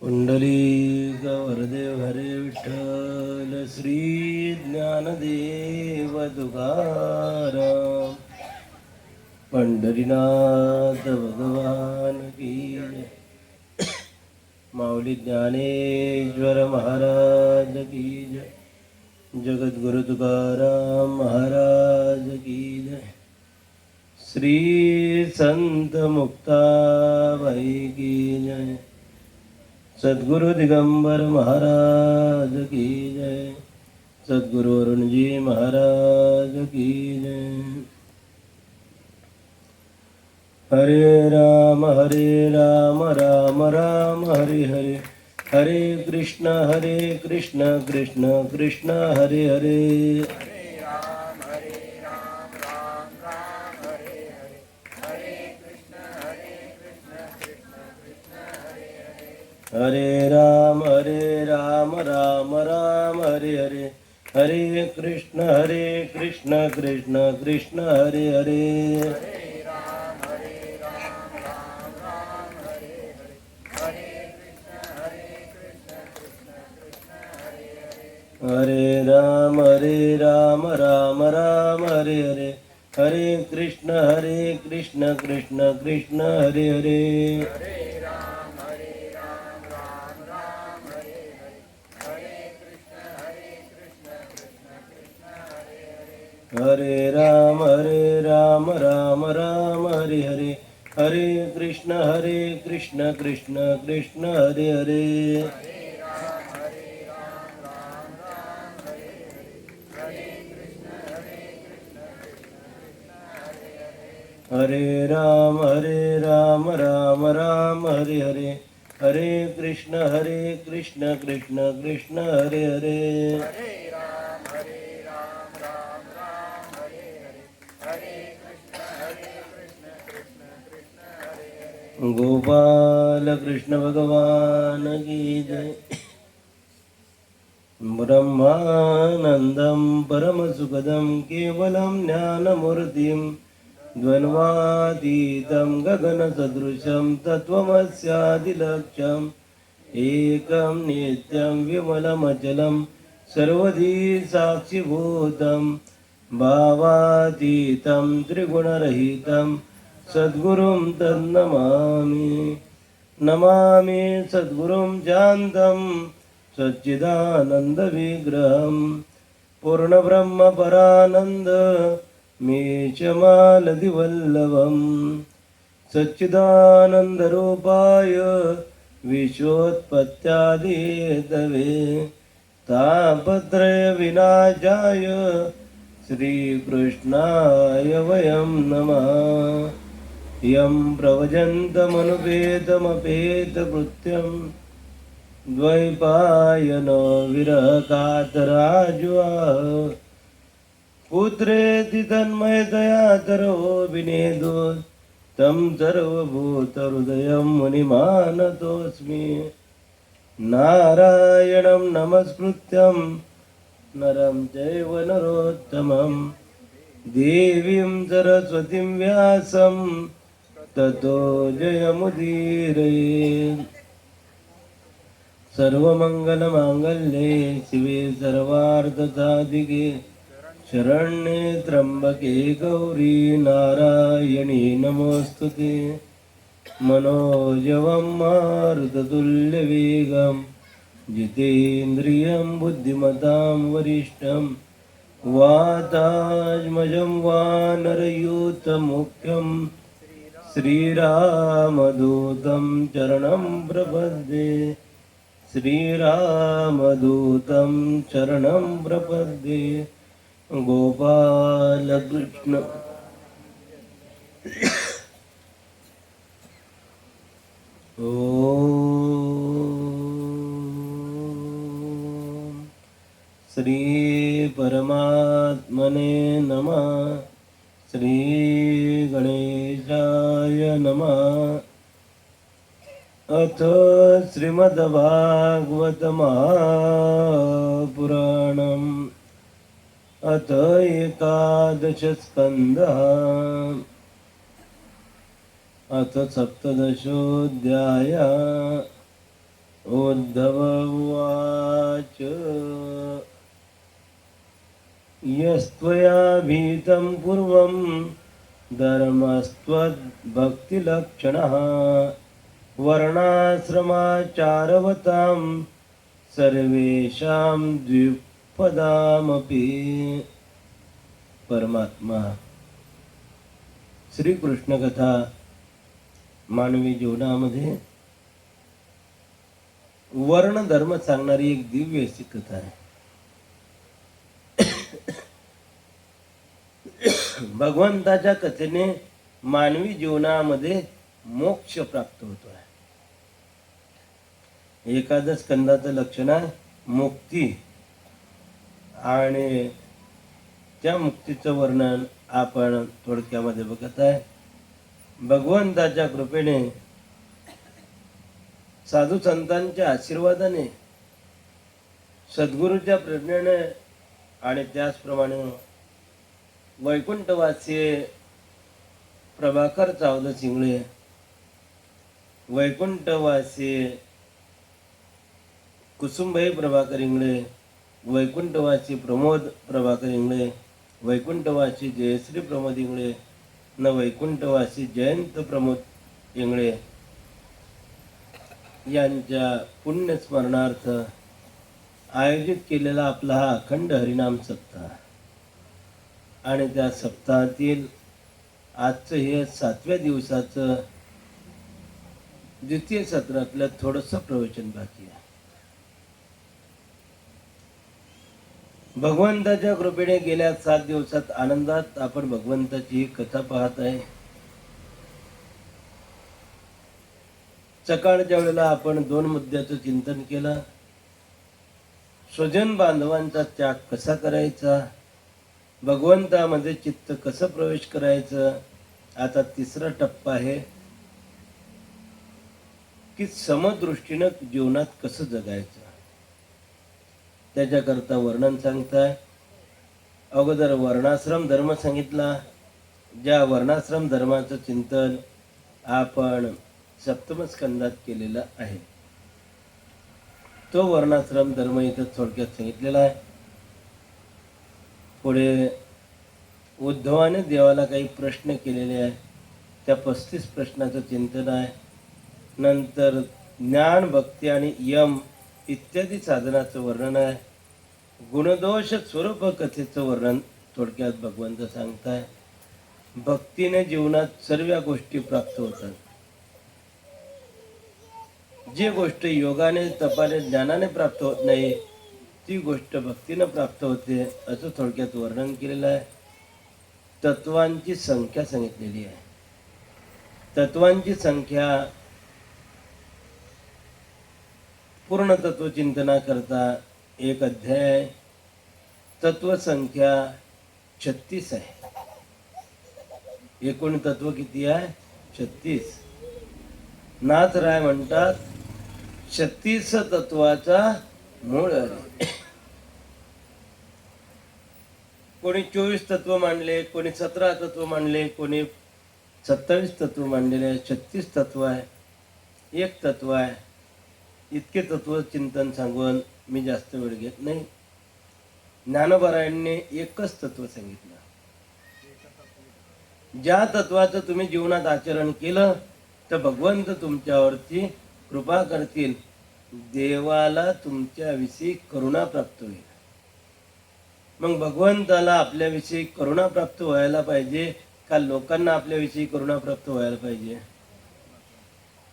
पुंडलिक वरदेव हरे विठ्ठल श्री ज्ञानदेव तुकाराम पंढरीनाथ भगवान की जय. माऊली ज्ञानेश्वर महाराज की जय. जगद्गुरु तुकाराम महाराज की जय. श्री संत मुक्ताबाई की जय. सद्गुरु दिगंबर महाराज की जय. सद्गुरु अरुण जी महाराज की जय. हरे राम राम राम हरे हरे. हरे कृष्ण कृष्ण कृष्ण हरे हरे. हरे राम राम हरे हरे. हरे कृष्ण कृष्ण कृष्ण हरे हरे. हरे राम राम हरे हरे. हरे कृष्ण कृष्ण कृष्ण हरे हरे. हरे राम राम हरे हरे. हरे कृष्ण कृष्ण कृष्ण हरे हरे. हरे राम राम हरे हरे. हरे कृष्ण कृष्ण कृष्ण हरे हरे. गोपाल कृष्ण भगवान की जय. ब्रह्मानंदं परमसुखदं केवलं ज्ञानमूर्तिं द्वन्द्वातीतं गगनसदृशं तत्त्वमस्यादिलक्ष्यम् एकं नित्यं विमलमचलं सर्वधी साक्षिभूतं भावातीतं त्रिगुणरहितं सद्गुरुं तन्नमामि. नमामि सद्गुरुं शान्तं सच्चिदानन्दविग्रहं पूर्णब्रह्मपरानन्द मीशमालधिवल्लभं सच्चिदानन्दरूपाय विश्वोत्पत्त्यादिहेतवे तापत्रयविनाशाय श्रीकृष्णाय वयं नमः. यं प्रव्रजन्तमनुपेतमपेतकृत्यं द्वैपायनो विरहकातराजुः पुत्रेति तन्मयतया तरोऽभिनेदो तं सर्वभूतहृदयं मुनिमानतोऽस्मि. नारायणं नमस्कृत्यं नरं चैव नरोत्तमं देवीं सरस्वतीं व्यासं ततो जयमुदीरये. सर्वमङ्गलमाङ्गल्ये शिवे सर्वार्थसाधिके शरण्ये त्र्यम्बके गौरी नारायणी नमोऽस्तुते. मनोजवं मारुततुल्यवेगं जितेन्द्रियं बुद्धिमतां वरिष्ठं वातात्मजं वानरयूथमुख्यं श्रीरामदूतं चरणं प्रपद्ये. श्रीरामदूतं चरणं प्रपद्ये. गोपाल कृष्ण ओम श्री परमात्मने नमः. श्री गणेशाय नमः. अथ श्रीमद्भागवत महापुराणम् अथ एकादश स्कंदः. अथ सप्तदशोऽध्यायः. उद्धव उवाच यस्त्वया भीतं पूर्वं धर्मस्त्वद्भक्तिलक्षणः वर्णाश्रमाचारवतां सर्वेषां द्विपदामपि. परमात्मा श्रीकृष्ण कथा मानवी जीवनामध्ये वर्ण धर्म सांगणारी एक दिव्य अशी कथा आहे. भगवंताच्या कथेने मानवी जीवनामध्ये मोक्ष प्राप्त होतो आहे. एखादं स्कंदाचं लक्षण आहे मुक्ती, आणि त्या मुक्तीचं वर्णन आपण थोडक्यामध्ये बघत आहे. भगवंताच्या कृपेने, साधू संतांच्या आशीर्वादाने, सद्गुरूच्या प्रेरणेने आणि त्याचप्रमाणे वैकुंठवासी प्रभाकर चावलं चिंगळे, वैकुंठवासी कुसुमबाई प्रभाकर इंगळे, वैकुंठवासी प्रमोद प्रभाकर इंगळे, वैकुंठवासी जयश्री प्रमोद इंगळे न वैकुंठवासी जयंत प्रमोद इंगळे यांच्या पुण्यस्मरणार्थ आयोजित केलेला आपला हा अखंड हरिनाम सप्ताह, आणि त्या सप्ताहातील आजचं हे 7व्या दिवसाचं द्वितीय सत्रातलं थोडंसं प्रवचन बाकी आहे. भगवंताच्या कृपेने गेल्या 7 दिवसात आनंदात आपण भगवंताची ही कथा पाहत आहे. सकाळच्या वेळेला आपण 2 मुद्द्याचं चिंतन केलं. स्वजन बांधवांचा त्याग कसा करायचा, भगवंतामध्ये चित्त कसं प्रवेश करायचं. आता 3रा टप्पा आहे की समदृष्टीनं जीवनात कसं जगायचं. त्याच्याकरता वर्णन सांगताय. अगोदर वर्णाश्रम धर्म सांगितला. ज्या वर्णाश्रम धर्माचं चिंतन आपण 7म स्कंदात केलेलं आहे, तो वर्णाश्रम धर्म इथं थोडक्यात सांगितलेला आहे. पुढे उद्धवाने देवाला काही प्रश्न केलेले आहे, त्या 35 प्रश्नाचं चिंतन आहे. नंतर ज्ञान, भक्ती आणि यम इत्यादी साधनाचं वर्णन आहे. गुणदोष स्वरूप कथेचं वर्णन थोडक्यात भगवंत सांगताय. भक्तीने जीवनात सर्व गोष्टी प्राप्त होतात. जी गोष्ट योगाने, तपाने, ज्ञानाने प्राप्त होत नाही, ती गोष्ट भक्तीनं प्राप्त होते, असं थोडक्यात वर्णन केलेलं आहे. तत्वांची संख्या सांगितलेली आहे. तत्वांची संख्या पूर्ण तत्वचिंतना करता एक अध्याय. तत्व संख्या 36 आहे. एकूण तत्व किती आहे? 36. नाथराय म्हणतात 36 तत्वाचा मूळ आहे. कोणी 24 तत्व मांडले, कोणी 17 तत्व मांडले, कोणी 27 तत्व मांडलेले. 36 तत्व आहे, एक तत्व आहे. इतके तत्व चिंतन सांगून मी जास्त वेळ घेत नाही. ज्ञानोबारायांनी एकच तत्व सांगितलं. ज्या तत्वाचं तुम्ही जीवनात आचरण केलं तर भगवंत तुमच्यावरती कृपा करतील. देवाला तुमच्याविषयी करुणा प्राप्त होईल. मग भगवंताला आपल्याविषयी करुणा प्राप्त व्हायला पाहिजे का लोकांना आपल्याविषयी करुणा प्राप्त व्हायला पाहिजे?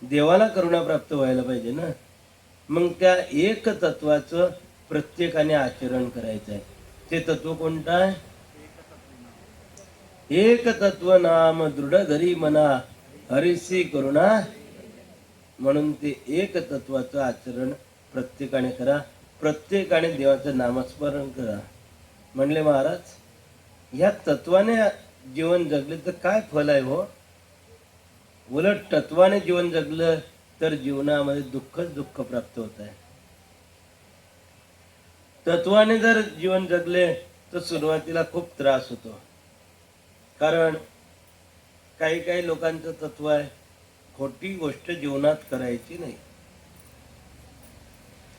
देवाला करुणा प्राप्त व्हायला पाहिजे ना. मग त्या एक तत्वाचं प्रत्येकाने आचरण करायचं आहे. ते तत्व कोणतं आहे? एक तत्व नाम दृढ धरी मना हरिसी करुणा. म्हणून ते एक तत्वाचं आचरण प्रत्येकाने करा. प्रत्येकाने देवाचं नामस्मरण करा. म्हणले महाराज, ह्या तत्वाने जीवन जगले तर काय फल आहे हो? उलट तत्वाने जीवन जगलं तर जीवनामध्ये दुःखच दुःख प्राप्त होत आहे. तत्वाने जर जीवन जगले तर सुरुवातीला खूप त्रास होतो. कारण काही काही लोकांचं तत्व आहे खोटी गोष्ट जीवनात करायची नाही.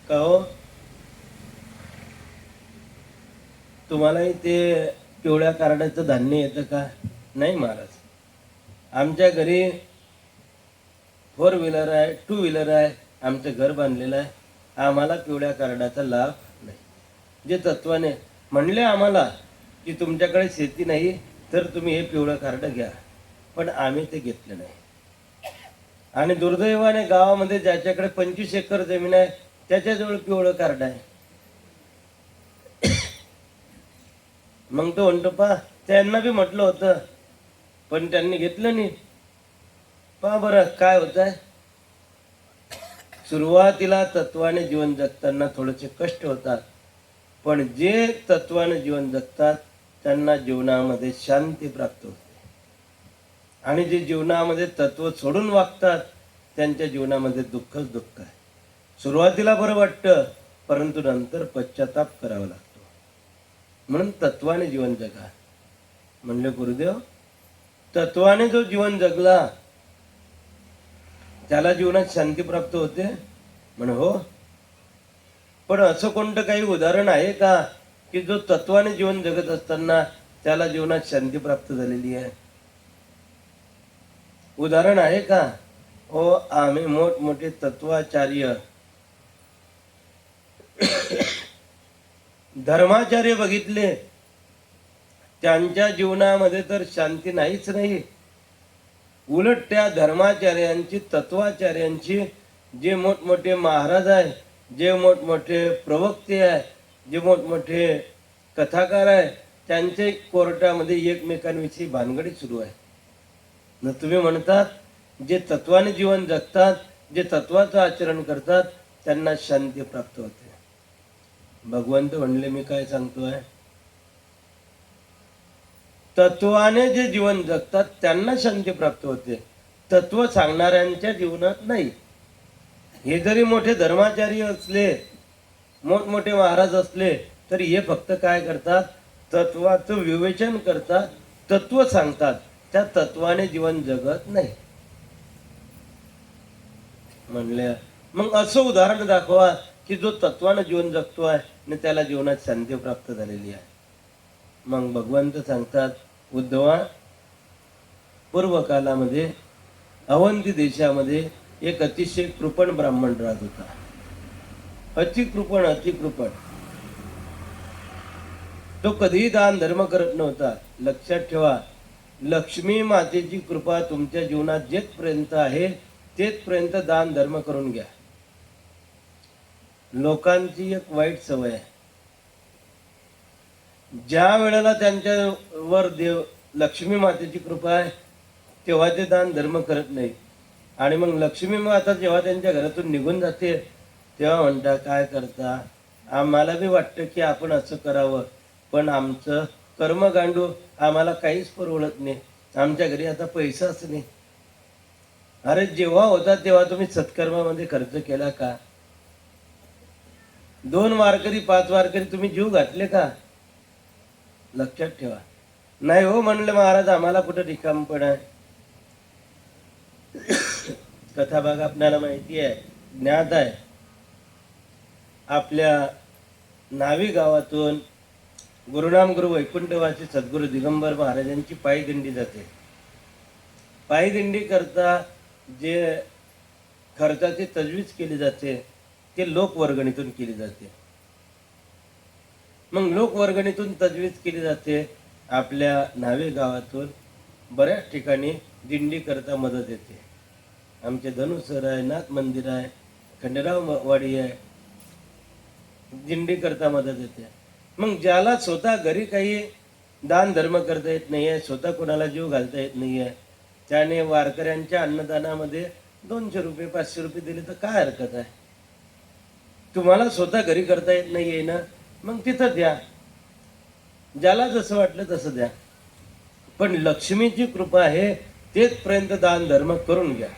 का हो, तुम्हालाही ते पिवळ्या कार्डाचं धान्य येतं का? नाही महाराज. आमच्या घरी 4 व्हीलर आहे, 2 व्हीलर आहे, आमचं घर बांधलेलं आहे, आम्हाला पिवळ्या कार्डाचा लाभ नाही. जे तत्वाने म्हणले आम्हाला की तुमच्याकडे शेती नाही तर तुम्ही हे पिवळं कार्ड घ्या, पण आम्ही ते घेतलं नाही. आणि दुर्दैवाने गावामध्ये ज्याच्याकडे 25 एकर जमीन आहे त्याच्याजवळ पिवळं कार्ड आहे. मग तो म्हणतो पा, त्यांना बी म्हटलं होतं पण त्यांनी घेतलं नाही. पहा बरं काय होत आहे. सुरुवातीला तत्वाने जीवन जगताना थोडेसे कष्ट होतात, पण जे तत्वाने जीवन जगतात त्यांना जीवनामध्ये शांती प्राप्त होते. आणि जे जीवनामध्ये तत्व सोडून वागतात त्यांच्या जीवनामध्ये दुःखच दुःख आहे. सुरुवातीला बरं वाटतं, परंतु नंतर पश्चाताप करावा लागतो. म्हणून तत्वाने जीवन जगा. म्हणले गुरुदेव, तत्वाने जो जीवन जगला त्याला जीवनात शांती प्राप्त होते? म्हणे हो. पण असं कोणतं काही उदाहरण आहे का की जो तत्वाने जीवन जगत असताना त्याला जीवनात शांती प्राप्त झालेली आहे? उदाहरण आहे का? हो, आम्ही मोठमोठे तत्वाचार्य धर्माचार्य बघितले, त्यांच्या जीवनामध्ये तर शांती नाहीच नाही. उलट त्या धर्माचार्यांची, तत्वाचार्यांची, जे मोठमोठे महाराज आहे, जे मोठमोठे प्रवक्ते आहे, जे मोठमोठे कथाकार आहे, त्यांचे कोर्टामध्ये एकमेकांविषयी भानगडी सुरू आहे. न तुम्ही म्हणतात जे तत्वाने जीवन जगतात, जे तत्वाचं आचरण करतात त्यांना शांती प्राप्त होते. भगवंत म्हणले मी काय सांगतोय, तत्वाने जे जीवन जगतात त्यांना शांती प्राप्त होते, तत्व सांगणाऱ्यांच्या जीवनात नाही. हे जरी मोठे धर्माचार्य असले, मोठमोठे महाराज असले, तरी हे फक्त काय करतात, तत्वाचं विवेचन करतात, तत्व सांगतात, त्या तत्वाने जीवन जगत नाही. म्हणले मग असं उदाहरण दाखवा की जो तत्वानं जीवन जगतो आहे आणि त्याला जीवनात शांती प्राप्त झालेली आहे. मग भगवंत सांगतात, उद्धवा, पूर्व कालामध्ये अवंती देशामध्ये एक अतिशय कृपण ब्राह्मण राहत होता. अतिकृपण. तो कधीही दान धर्म करत नव्हता. लक्षात ठेवा, लक्ष्मी मातेची कृपा तुमच्या जीवनात जेथपर्यंत आहे तेथपर्यंत दान धर्म करून घ्या. लोकांची एक वाईट सवय आहे, ज्या वेळेला त्यांच्यावर लक्ष्मी मातेची कृपा आहे तेव्हा ते दान धर्म करत नाही. आणि मग लक्ष्मी माता जेव्हा त्यांच्या घरातून निघून जाते तेव्हा म्हणता, काय करता, आम्हाला बी वाटतं की आपण असं करावं, पण आमचं कर्म गांडू, आम्हाला काहीच परवडत नाही, आमच्या घरी आता पैसाच नाही. अरे जेव्हा होता तेव्हा तुम्ही सत्कर्मामध्ये खर्च केला का? 2 वारकरी 5 वारकरी तुम्ही जीव घातले का? लक्षात ठेवा. नाही हो म्हणले महाराज, आम्हाला कुठं रिकामपण आहे. कथा भाग आपल्याला माहिती आहे, ज्ञात आहे. आपल्या नावी गावातून गुरुनाम गुरु वैकुंठवासी सद्गुरू दिगंबर महाराजांची पायी दिंडी जाते. पायी दिंडी करता जे खर्चाची तजवीज केली जाते ते लोकवर्गणीतून केली जाते. मग लोकवर्गणीतून तजवीज केली जाते. आपल्या नावे गावातून बऱ्याच ठिकाणी दिंडी करता मदत येते. आमचे धनुसर आहे, नाथ मंदिर आहे, खंडेराव वाडी आहे, दिंडी करता मदत येते. मग ज्याला स्वतः घरी काही दान धर्म करता येत नाही आहे, स्वतः कोणाला जीव घालता येत नाही आहे, त्याने वारकऱ्यांच्या अन्नदानामध्ये 200 रुपये 500 रुपये दिले तर काय हरकत आहे. तुम्हाला स्वतः घरी करता येत नाही आहे ना, मग तिथं द्या, ज्याला जसं वाटलं तसं द्या. पण लक्ष्मीची कृपा आहे तेथपर्यंत दान धर्म करून घ्या.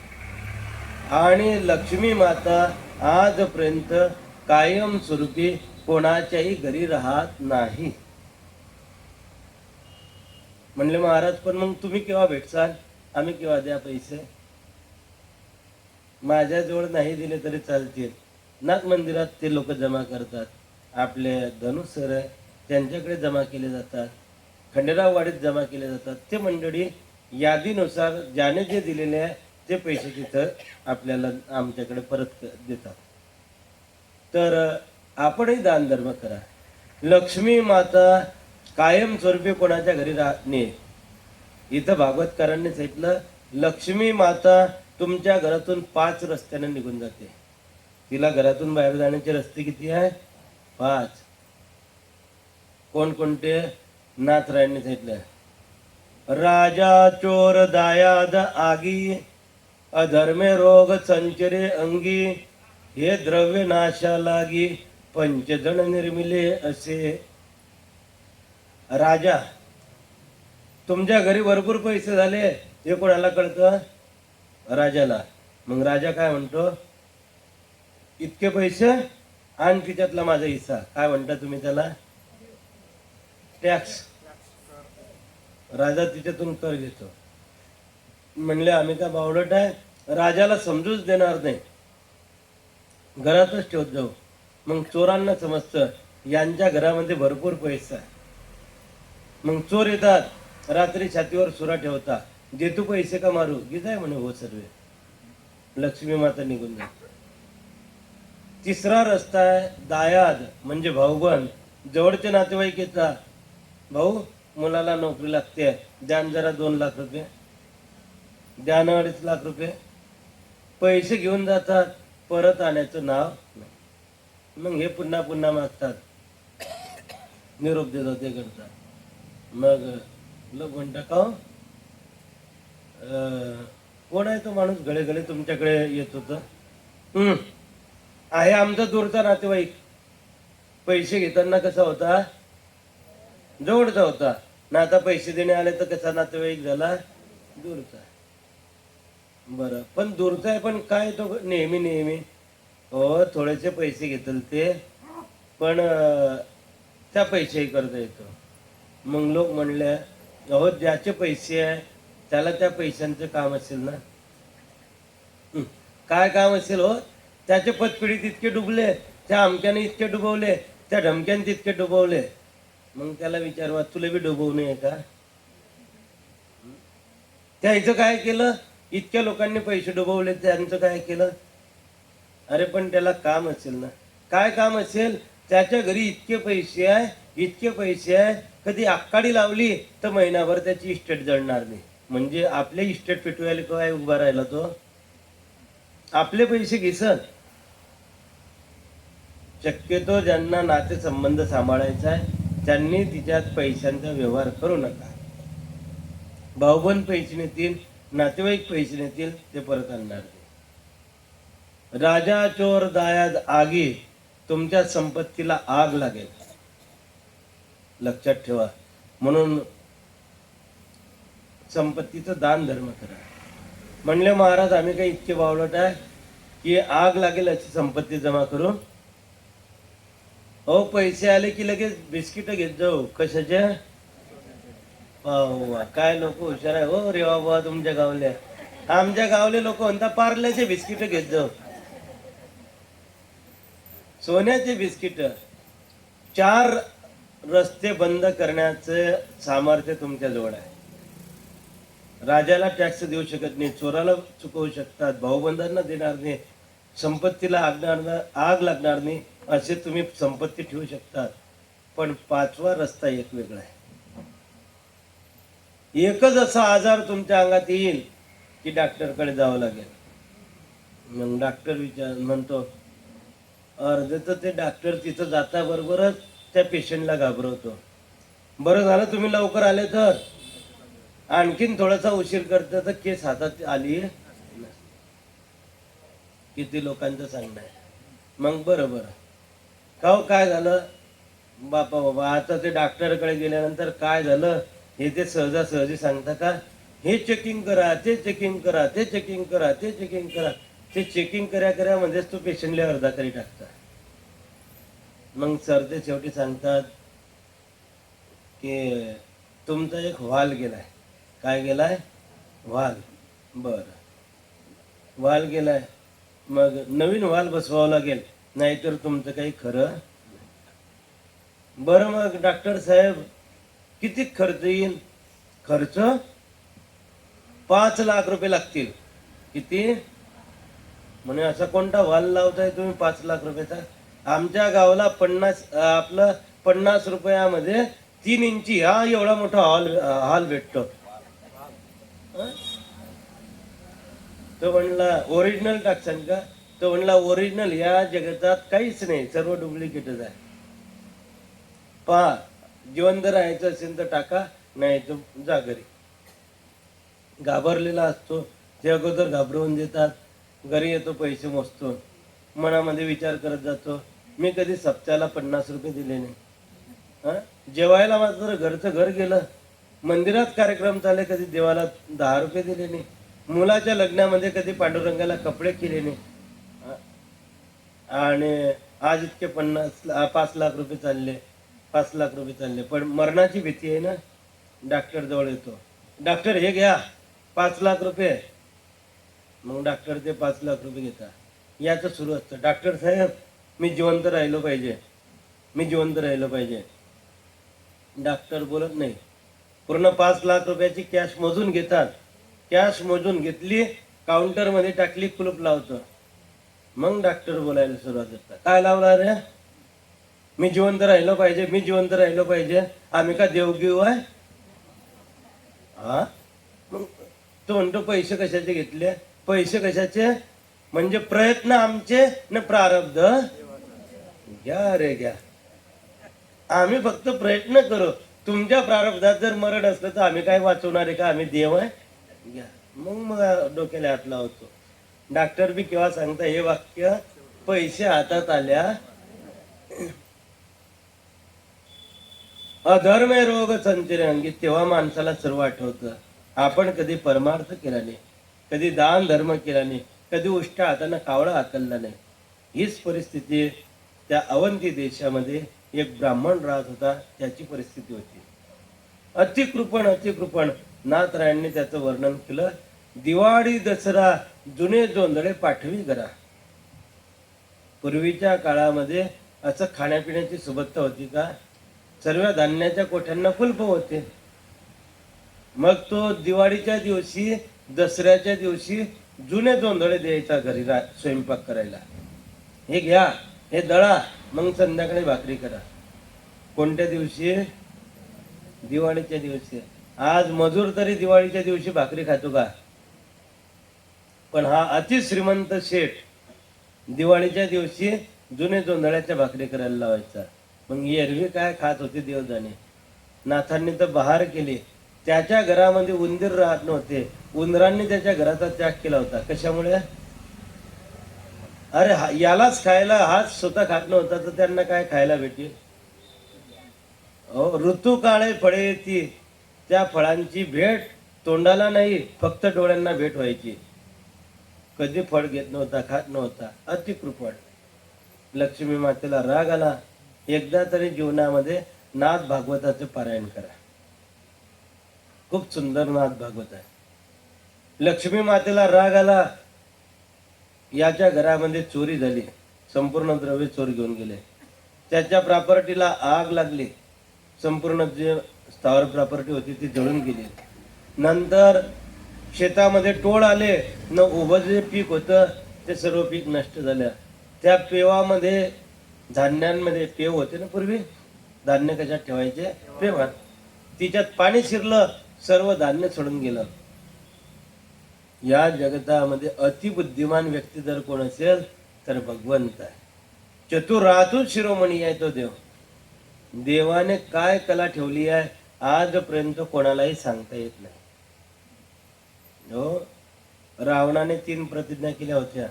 आणि लक्ष्मी माता आजपर्यंत कायम स्वरूपी कोणाच्याही घरी राहत नाही. म्हणले महाराज, पण मग तुम्ही केव्हा भेटसाल, आम्ही केव्हा द्या पैसे? माझ्याजवळ नाही दिले तरी चालतील, नाथ मंदिरात ते लोक जमा करतात, आपले धनुष सर आहे त्यांच्याकडे जमा केले जातात, खंडेराववाडीत जमा केले जातात. ते मंडळी यादीनुसार ज्याने जे दिलेले आहे ते पैसे तिथं आपल्याला आमच्याकडे परत देतात. तर आपणही दानधर्म करा. लक्ष्मी माता कायमस्वरूपी कोणाच्या घरी राहणे. इथं भागवतकारांनी सांगितलं, लक्ष्मी माता तुमच्या घरातून 5 रस्त्याने निघून जाते. तिला घरातून बाहेर जाण्याचे रस्ते किती आहे? 5. कोणकोणते? नाथरायांनी सांगितलं, राजा चोर दायाद आगी, अधर्मे रोग संचरे अंगी, हे द्रव्य नाशा लागी, पंचजन निर्मिले असे. राजा, तुमच्या घरी भरपूर पैसे झाले हे कोणाला कळतं? राजाला. मग राजा काय म्हणतो? इतके पैसे आणि तिच्यातला माझा हिस्सा. काय म्हणता तुम्ही त्याला? टॅक्स. राजा तिच्यातून कर घेतो. म्हणले आम्ही का बावळट आहे? राजाला समजूच देणार नाही, घरातच ठेवत जाऊ. मग चोरांना समजतं यांच्या घरामध्ये भरपूर पैसा आहे. मग चोर येतात, रात्री छातीवर सुरा ठेवता, जे तू पैसे का मारू? गीताय म्हणे हो सर्वे. लक्ष्मी माता निघून जाते. तिसरा रस्ता आहे दायाद, म्हणजे भाऊबंद. जवळचे नातेवाईक येतात, भाऊ मुलाला नोकरी लागते, द्यान जरा 2 लाख रुपये, द्यान 2.5 लाख रुपये. पैसे घेऊन जातात, परत आणायचं नाव नाही. मग हे पुन्हा पुन्हा मागतात, निरोप देतात, ते करतात. मग लोक म्हणतात का हो? कोण आहे तो माणूस घडे घडे तुमच्याकडे येत होतं? आहे आमचा दूरचा नातेवाईक. पैसे घेताना कसा होता? जवळचा होता ना. आता पैसे देणे आले तर कसा नातेवाईक झाला? दूरचा. बरं, पण दूरचा आहे पण काय तो नेहमी नेहमी हो थोडेसे पैसे घेतले ते, पण त्या पैसेही करता येतो. मग लोक म्हणले, अहो ज्याचे पैसे आहे त्याला त्या पैशांचं काम असेल ना. काय काम असेल हो? त्याचे पतपिढीत इतके डुबले, त्या अमक्याने इतके डुबवले, त्या ढमक्याने तितके डुबवले. मग त्याला विचारवा, तुला बी डुबवू नये का? त्याचं काय केलं? इतक्या लोकांनी पैसे डुबवले, त्यांचं काय केलं? अरे पण त्याला काम असेल ना. काय काम असेल? त्याच्या घरी इतके पैसे आहे, इतके पैसे आहे, कधी आकाडी लावली तर महिनाभर त्याची इस्टेट जळणार नाही. म्हणजे आपले इस्टेट पेटवायला काय उभा राहिला तो? आपले पैसे घिसन. शक्यतो ज्यांना नातेसंबंध सांभाळायचा आहे त्यांनी तिच्यात पैशांचा व्यवहार करू नका. भाऊबंद पैसे नेतील, नातेवाईक पैसे नेतील, ते परत आणणार नाही. राजा चोर दायाद आगी, तुमच्या संपत्तीला आग लागेल, लक्षात ठेवा. म्हणून संपत्तीचं दान धर्म करा. म्हणले महाराज आम्ही काही इतके बावळट आहे की आग लागेल अशी संपत्ती जमा करू? हो, पैसे आले की लगेच बिस्किट घेत जाऊ. कशाच्या? काय लोक हुशार आहे हो रे बाबा तुमच्या गावले. आमच्या गावले लोक म्हणतात पार्ल्याचे बिस्किट घेत जाऊ, सोन्याचे बिस्किट. 4 रस्ते बंद करण्याचं सामर्थ्य तुमच्या जवळ आहे. राजाला टॅक्स देऊ शकत नाही, चोराला चुकवू शकतात, भाऊबंधांना देणार नाही, संपत्तीला आग लागणार नाही, असे तुम्ही संपत्ती ठेवू शकतात. पण 5वा रस्ता एक वेगळा आहे. एकच असा आजार तुमच्या अंगात येईल की डॉक्टरकडे जावं लागेल. मग डॉक्टर म्हणतो, अर्ध तर ते डॉक्टर तिथं जाता बरोबरच त्या पेशंटला घाबरवतो. बरं झालं तुम्ही लवकर आले, तर आणखीन थोडासा उशीर करता तर केस हातात आली. किती लोकांचं सांगणं आहे. मग बरं काय झालं? बाबा आता ते डॉक्टरकडे गेल्यानंतर काय झालं हे ते सहजासहजी सांगता का? हे चेकिंग करा, ते चेकिंग करा, ते चेकिंग करा, ते चेकिंग करा. ते चेकिंग करा म्हणजेच तो पेशंटला अर्धा तरी टाकता. मग सर ते शेवटी सांगतात की तुमचा एक व्हाल गेलाय. काय गेलाय? व्हाल. बरं, व्हाल गेलाय, मग नवीन व्हाल बसवावं लागेल. नाहीतर तुमचं काही खरं. बरं मग डॉक्टर साहेब किती खर्च येईल? खर्च 5 लाख रुपये लागतील. किती? म्हणे असा कोणता वाल लावताय तुम्ही 5 लाख रुपयाचा? आमच्या गावाला 50 रुपयामध्ये 3 इंची हा एवढा मोठा हॉल भेटतो. हं? तो म्हणला ओरिजिनल टाकसान का? तो म्हणला ओरिजिनल या जगतात काहीच नाही, सर्व डुप्लिकेटच आहे. पहा, जिवंत राहायचं असेल तर टाका, नाही तर जा घरी. घाबरलेला असतो ते अगोदर घाबरवून देतात. घरी येतो, पैसे मोजतो, मनामध्ये विचार करत जातो, मी कधी सप्त्याला 50 रुपये दिले नाही. हं? जेवायला मात्र घरचं घर गेलं, मंदिरात कार्यक्रम चालले, कधी देवाला 10 रुपये दिले नाही. मुलाच्या लग्नामध्ये कधी पांडुरंगाला कपडे केले नाही. हं? आणि आज इतके 5 लाख रुपये चालले, 5 लाख रुपये चालले. पण मरणाची भीती आहे ना. डॉक्टर जवळ येतो, डॉक्टर हे घ्या 5 लाख रुपये. मग डॉक्टर ते 5 लाख रुपये घेतात. याचं सुरू असतं, डॉक्टर साहेब मी जिवंत राहिलो पाहिजे, मी जिवंत राहिलो पाहिजे. डॉक्टर बोलत नाही. पूर्ण 5 लाख रुपयाची कॅश मोजून घेतात. कॅश मोजून घेतली, काउंटरमध्ये टाकली, कुलूप लावतो. मग डॉक्टर बोलायला सुरुवात करतात, काय लावला रे? मी जिवंत राहिलो पाहिजे, मी जिवंत राहिलो पाहिजे. आम्ही का देवगीव आहे? हा, मग तो म्हणतो पैसे कशाचे घेतले? पैसे कशाचे? म्हणजे प्रयत्न आमचे न प्रारब्ध. घ्या रे घ्या, आम्ही फक्त प्रयत्न करू. तुमच्या प्रारब्धात जर मरण असलं तर आम्ही काय वाचवणार आहे का? आम्ही देव आहे? घ्या. मग डोक्याला हात लावतो. डॉक्टर बी केव्हा सांगता हे वाक्य, पैसे हातात आल्या अधर्म रोग संचरे अंगी, तेव्हा माणसाला सर्व आठवतं. आपण कधी परमार्थ केला नाही, कधी दान धर्म केला नाही, कधी उष्ट्या हाताने कावळा हाकलला नाही. हीच परिस्थिती त्या अवंती देशामध्ये एक ब्राह्मण राहत होता, त्याची परिस्थिती होती. अतिकृपण अतिकृपण. नाथरायांनी त्याचं वर्णन केलं. दिवाळी दसरा जुने जोंधळे पाठवी घरा. पूर्वीच्या काळामध्ये असं खाण्यापिण्याची सुबत्ता होती का? सर्व धान्याच्या कोठ्यांना कुलप होते. मग तो दिवाळीच्या दिवशी, दसऱ्याच्या दिवशी जुने जोंधळे द्यायचा घरी स्वयंपाक करायला. हे घ्या, हे दळा, मग संध्याकाळी भाकरी करा. कोणत्या दिवशी? दिवाळीच्या दिवशी. आज मजूर तरी दिवाळीच्या दिवशी भाकरी खातो का? पण हा अति श्रीमंत शेठ दिवाळीच्या दिवशी जुने जोंधळ्याच्या भाकरी करायला लावायचा. मग एरवी काय खात होते देव जाणे. नाथांनी तर बहार केली. त्याच्या घरामध्ये उंदीर राहत नव्हते, उंदरांनी त्याच्या घराचा त्याग केला होता. कशामुळे? अरे यालाच खायला, हाच स्वतः खात नव्हता तर त्यांना काय खायला भेटेल? ऋतू काळे फळे येती, त्या फळांची भेट तोंडाला नाही, फक्त डोळ्यांना भेट व्हायची. कधी फळ घेत नव्हता, खात नव्हता. अतिकृपण. लक्ष्मी मातेला राग आला. एकदा तरी जीवनामध्ये नाथ भागवताचे पारायण करा. खूप सुंदर नाथ भागवत आहे. लक्ष्मी मातेला राग आला. याच्या घरामध्ये चोरी झाली, संपूर्ण द्रव्य चोर घेऊन गेले. त्याच्या प्रॉपर्टीला आग लागली, संपूर्ण जे स्थावर प्रॉपर्टी होती ती जळून गेली. नंतर शेतामध्ये टोळ आले, न उभं जे पीक होतं ते सर्व पीक नष्ट झालं. त्या पेवामध्ये, धान्यांमध्ये पेव होते ना पूर्वी, धान्य कशात ठेवायचे? पेवात. तिच्यात पाणी शिरलं, सर्व धान्य सोडून गेलं. या जगतामध्ये अतिबुद्धिमान व्यक्ती जर कोण असेल तर भगवंत आहे. चतुरातून शिरोमणी आहे तो देव. देवाने काय कला ठेवली आहे आजपर्यंत कोणालाही सांगता येत नाही. हो, रावणाने 3 प्रतिज्ञा केल्या होत्या.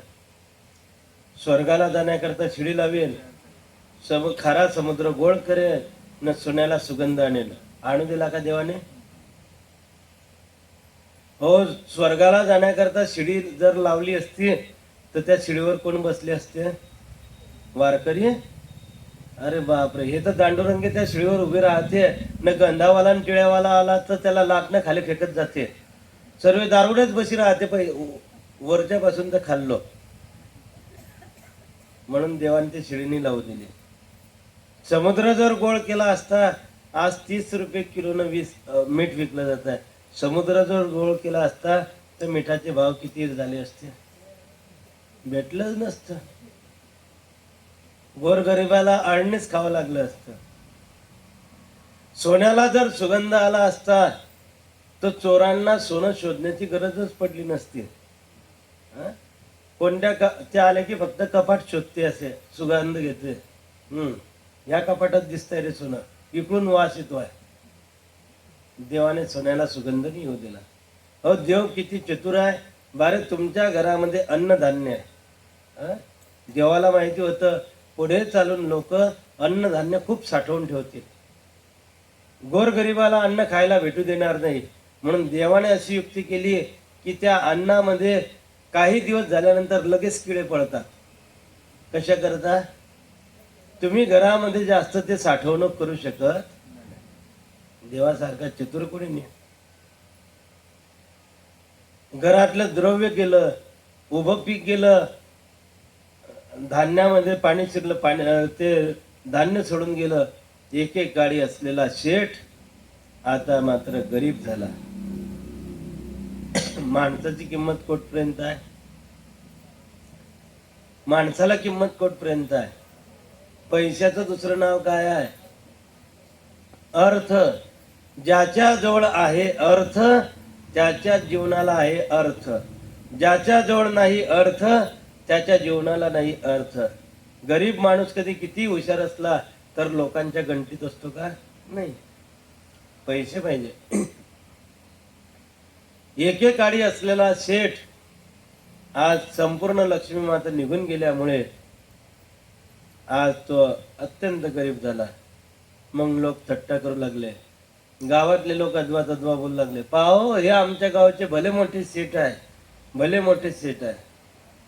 स्वर्गाला जाण्याकरता शिडी लावेल, खारा समुद्र गोळ करेल, न सोन्याला सुगंध आणेल. आणू दिला का देवाने? हो, स्वर्गाला जाण्याकरता शिडी जर लावली असती तर त्या शिडीवर कोण बसले असते? वारकरी. अरे बापरे, हे तर दांडुरंगे त्या शिडीवर उभे राहते, न गंधावाला आणि टिळ्यावाला आला तर त्याला लाटणं खाली फेकत जाते. सर्व दारुडेच बशी राहते वरच्या पासून तर खाल्लो. म्हणून देवाने ते शिळीनी लावू दिली. समुद्र जर गोळ केला असता, आज 30 रुपये किलोनं मीठ विकलं जात आहे. समुद्र जर गोळ केला असता तर मिठाचे भाव किती झाले असते? भेटलंच नसतं. गोरगरिबाला अळणीच खावं लागलं असतं. सोन्याला जर सुगंध आला असता तर चोरांना सोनं शोधण्याची गरजच पडली नसती. ते आले की फक्त कपाट शोधते, असे सुगंध घेते. या कपाटात दिसतंय रे सोनं, इकडून वास येतोय. देवाने सोन्याला सुगंध नाही येऊ दिला. अहो, देव किती चतुर आहे. बारे, तुमच्या घरामध्ये अन्नधान्य आहे. देवाला माहिती होतं पुढे चालून लोक अन्नधान्य खूप साठवून ठेवतील. गोरगरिबाला अन्न खायला भेटू देणार नाही. म्हणून देवाने अशी युक्ती केली की त्या अन्नामध्ये काही दिवस झाल्यानंतर लगेच किडे पडतात. कशा करता? तुम्ही घरामध्ये जास्त ते साठवणूक करू शकत, देवासारखा चतुर कोणी नाही. घरातलं द्रव्य गेलं, उभं पीक गेलं, धान्यामध्ये पाणी शिरलं, ते धान्य सोडून गेलं. एक एक गाडी असलेला शेठ आता मात्र गरीब झाला. माणसाची किंमत कोटपर्यंत आहे? माणसाला किंमत कोटपर्यंत आहे? पैशाचं दुसरं नाव काय आहे? अर्थ. ज्याच्या जवळ आहे अर्थ त्याच्या जीवनाला आहे अर्थ. ज्याच्या जवळ नाही अर्थ त्याच्या जीवनाला नाही अर्थ. गरीब माणूस कधी किती हुशार असला तर लोकांच्या गणतीत असतो का? नाही. पैसे पाहिजे. एकेकाळी असलेला शेठ आज संपूर्ण लक्ष्मी माता निघून गेल्यामुळे आज तो अत्यंत गरीब झाला. मग लोक थट्टा करू लागले. गावातले लोक अद्वा तद्वा बोलू लागले, पाहो, हे आमच्या गावचे भले मोठे सेठ आहे, भले मोठे सेठ आहे.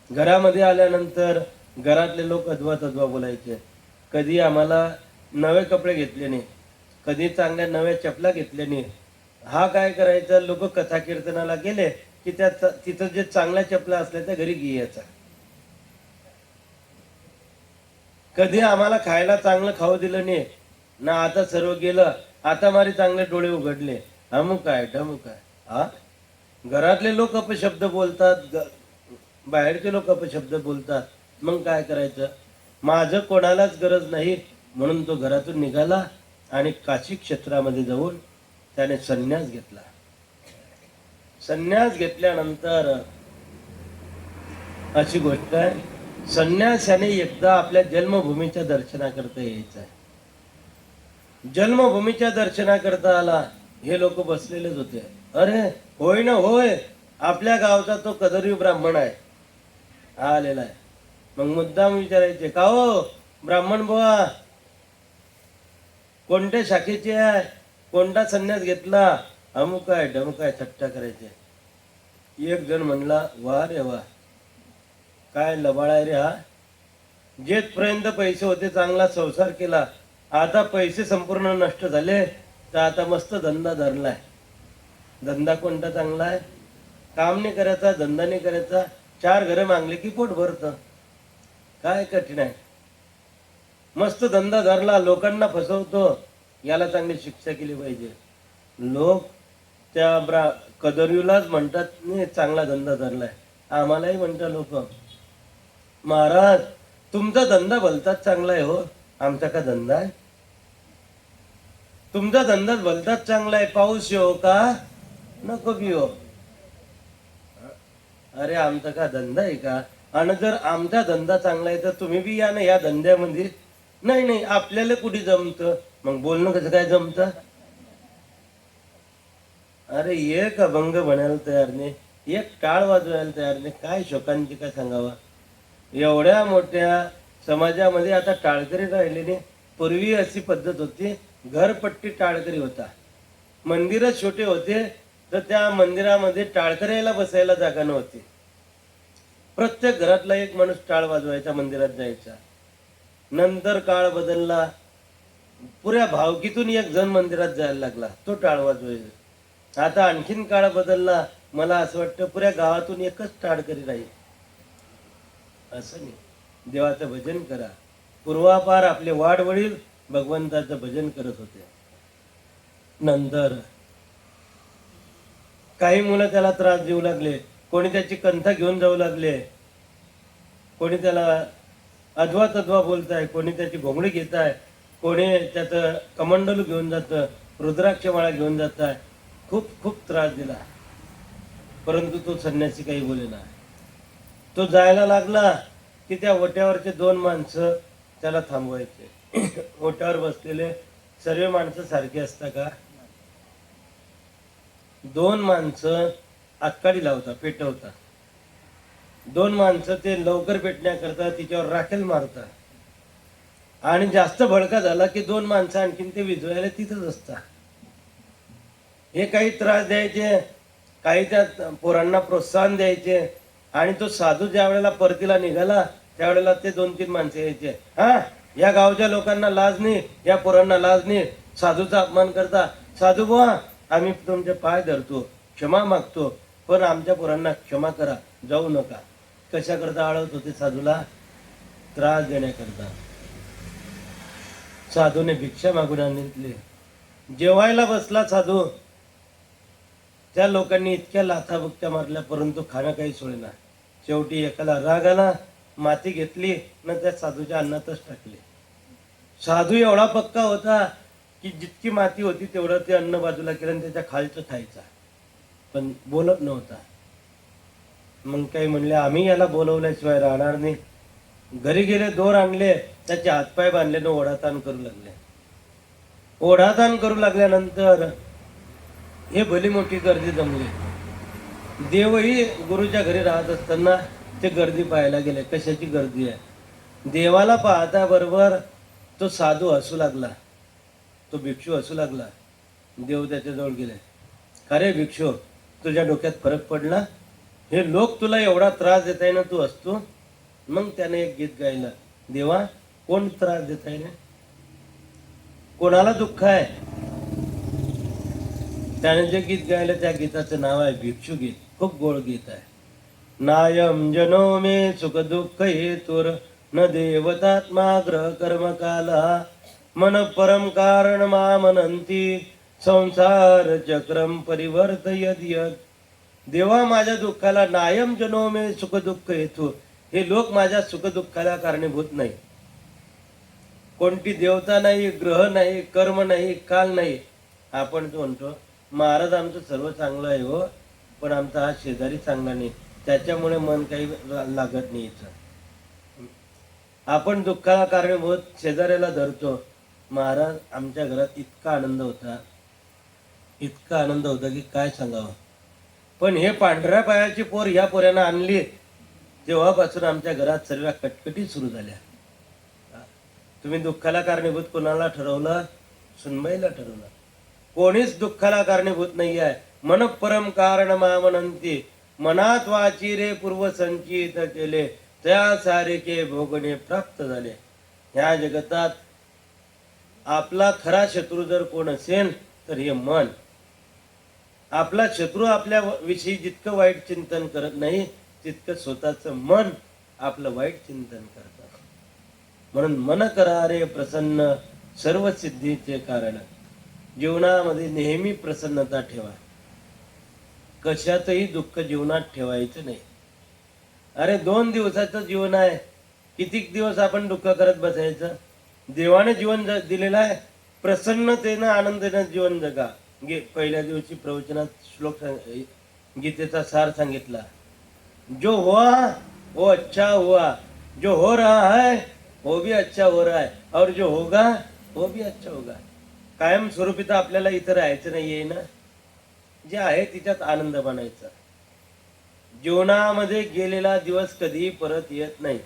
घरामध्ये आल्यानंतर घरातले लोक अद्वा तद्वा बोलायचे. कधी आम्हाला नवे कपडे घेतले नाही, कधी चांगल्या नव्या चपला घेतल्या नाही. हा काय करायचा, लोक कथा कीर्तनाला गेले की तिथं जे चांगल्या चपला असल्या त्या घरी घ्यायचा. कधी आम्हाला खायला चांगलं खाऊ दिलं नाही ना. आता सर्व गेलं, आता मारी चांगले डोळे उघडले, अमुक आहे ढमुक आहे. हा, घरातले लोक अपशब्द बोलतात, बाहेरचे लोक अपशब्द बोलतात. मग काय करायचं? माझं कोणालाच गरज नाही म्हणून तो घरातून निघाला आणि काशी क्षेत्रामध्ये जाऊन त्याने संन्यास घेतला. संन्यास घेतल्यानंतर अशी गोष्ट आहे, संन्यासाने एकदा आपल्या जन्मभूमीच्या दर्शनाकरता यायचं आहे. जन्मभूमीच्या दर्शनाकरता आला. हे लोक बसलेलेच होते. अरे होय ना, होय, आपल्या गावचा तो कदरी ब्राह्मण आहे, आलेला आहे. मग मुद्दाम विचारायचे, का हो ब्राह्मण बुवा, कोणत्या शाखेचे आहे, कोणता संन्यास घेतला, अमुक आहे ढमुक आहे, थट्टा करायचे. एक जण म्हणला, वा रे वा, काय लबाळ आहे रे हा. जेथपर्यंत पैसे होते चांगला संसार केला, आता पैसे संपूर्ण नष्ट झाले तर आता मस्त धंदा धरलाय. धंदा कोणता चांगला आहे? काम नाही करायचा, धंदा नाही करायचा, 4 घरे मागले की पोट भरतं. काय कठीण आहे? मस्त धंदा धरला, लोकांना फसवतो. याला चांगली शिक्षा केली पाहिजे. लोक त्या कदरीलाच म्हणतात, नाही चांगला धंदा धरलाय. आम्हालाही म्हणतात लोक, महाराज तुमचा धंदा भलताच चांगला आहे हो, आमचा का धंदा आहे? तुमचा धंदा भलताच चांगला आहे, पाऊस येऊ का नको बी हो. अरे आमचा का धंदा आहे का? आणि जर आमचा धंदा चांगला आहे तर तुम्ही बी या ना या धंद्यामध्ये. नाही नाही, आपल्याला कुठे जमतं. मग बोलणं कसं काय जमतं? अरे एक अभंग म्हणायला तयार नाही, एक टाळ वाजवायला तयार नाही. काय शोकांची काय सांगावं. एवढ्या मोठ्या समाजामध्ये आता टाळकरी राहिले नाही. पूर्वी अशी पद्धत होती, घरपट्टी टाळकरी होता. मंदिर छोटे होते तर त्या मंदिरामध्ये टाळकऱ्याला बसायला जागा नव्हती. प्रत्येक घरातला एक माणूस टाळ वाजवायचा, मंदिरात जायचा. नंतर काळ बदलला, पुऱ्या भावकीतून एक जण मंदिरात जायला लागला, तो टाळ वाजवायचा. आता आणखीन काळ बदलला, मला असं वाटतं पुऱ्या गावातून एकच टाळकरी राहील. असं नाही. देवाचं भजन करा. पूर्वापार आपले वाडवडील भगवंताचं भजन करत होते. नंतर काही मुलं त्याला त्रास देऊ लागले, कोणी त्याची कंठ घेऊन जाऊ लागले, कोणी त्याला अद्वा तद्वा बोलताय, कोणी त्याची घोंगडी घेताय, कोणी त्याचं कमंडलू घेऊन जातं, रुद्राक्षमाळा घेऊन जाताय. खूप खूप त्रास दिला. परंतु तो संन्यासी काही बोलेना. तो जायला लागला की त्या ओट्यावरचे 2 माणसं त्याला थांबवायचे. ओट्यावर बसलेले सर्व माणसं सारखी असतात का? 2 माणसं आतकाडी लावतात, पेटवतात. 2 माणसं ते लवकर पेटण्याकरता तिच्यावर राखेल मारतात. आणि जास्त भडका झाला की 2 माणसं आणखीन ते विझवायला तिथंच असतात. हे काही त्रास द्यायचे, काही त्या पोरांना प्रोत्साहन द्यायचे. आणि तो साधू ज्या वेळेला परतीला निघाला त्यावेळेला ते 2-3 माणसं यायचे. हा, या गावच्या लोकांना लाज नाही, या पोरांना लाज नाही, साधूचा अपमान करता. साधू बुवा, आम्ही तुमचे पाय धरतो, क्षमा मागतो, पण आमच्या पोरांना क्षमा करा, जाऊ नका. कशा करता आळवत होते साधूला? त्रास देण्याकरता. साधूने भिक्षा मागून आणली. जेवायला बसला साधू, त्या लोकांनी इतक्या लाथाबुक्त्या मारल्या परंतु खाणं काही सोडेना. शेवटी एकाला राग आला, माती घेतली न त्या साधूच्या अन्नातच टाकली. साधू एवढा पक्का होता की जितकी माती होती तेवढं ते अन्न बाजूला केलं आणि त्याच्या खालचं खायचा, पण बोलत नव्हता. मग काही म्हणले, आम्ही याला बोलवल्याशिवाय राहणार नाही. घरी गेले, दोर आणले, त्याचे हातपाय बांधले न ओढाताण करू लागले. ओढाताण करू लागल्यानंतर हे भली मोठी गर्दी जमली. देवही गुरुच्या घरी राहत असताना ते गर्दी पाहायला गेले. कशाची गर्दी आहे? देवाला पाहता बरोबर तो साधू हसू लागला, तो भिक्षू हसू लागला. देव त्याच्याजवळ गेले. अरे भिक्षू, तुझ्या डोक्यात फरक पडला? हे लोक तुला एवढा त्रास देत आहे ना, तू हसतो? मग त्याने एक गीत गायलं. देवा, कोण त्रास देत आहे ना, कोणाला दुःख आहे? त्याने जे गीत गायलं त्या गीताचं नाव आहे भिक्षू गीत. खूप गोड गीत आहे. नायम जनो मे सुख दुःख हेतुर न देवतात्मा कर्म काला मन परम कारण मामनंती संसार चक्रम परिवर्तयत यत. देवा, माझ्या दुःखाला नायम जनो मे सुख दुःख हेतू, हे लोक माझ्या सुख दुःखाला कारणीभूत नाही. कोणती देवता नाही, ग्रह नाही, कर्म नाही, काल नाही. आपण तो म्हणतो महाराज आमचं सर्व चांगलं आहे हो, पण आमचा हा शेजारी चांगला नाही, त्याच्यामुळे मन काही लागत नाही. आपण दुःखाला कारणीभूत शेजाऱ्याला धरतो. महाराज आमच्या घरात इतका आनंद होता, इतका आनंद होता की काय सांगावं. पण हे पांढऱ्या पायाची पोर ह्या पोऱ्यानं आणली तेव्हापासून आमच्या घरात सर्व कटकटी सुरू झाल्या. तुम्ही दुःखाला कारणीभूत कोणाला ठरवलं? सुनबाईला ठरवलं. कोणीच दुःखाला कारणीभूत नाही आहे. मन परम कारण मामनंती, मनात वाची रे पूर्व संचित केले, त्या सारिके भोगणे प्राप्त झाले. ह्या जगतात आपला खरा शत्रू जर कोण असेल तर हे मन. आपला शत्रू आपल्या विषयी जितकं वाईट चिंतन करत नाही तितकं स्वतःचं मन आपलं वाईट चिंतन करतं. म्हणून मन करा रे प्रसन्न, सर्व सिद्धीचे कारण. जीवनामध्ये नेहमी प्रसन्नता ठेवा. कशातही दुःख जीवनात ठेवायचं नाही. अरे 2 दिवसाचं जीवन आहे, कितीक दिवस आपण दुःख करत बसायचं? देवाने जीवन दिलेलं आहे, प्रसन्नतेनं आनंदानं जीवन जगा. पहिल्या दिवशी प्रवचनात श्लोक गीतेचा सार सांगितला. जो हुआ वो अच्छा हुआ, जो हो रहा है वो भी अच्छा हो रहा है, और जो होगा वो भी अच्छा होगा. कायम स्वरूपी तर आपल्याला इथं राहायचं नाहीये ना. जे आहे तिच्यात आनंद मानायचा. जीवनामध्ये गेलेला दिवस कधीही परत येत नाही.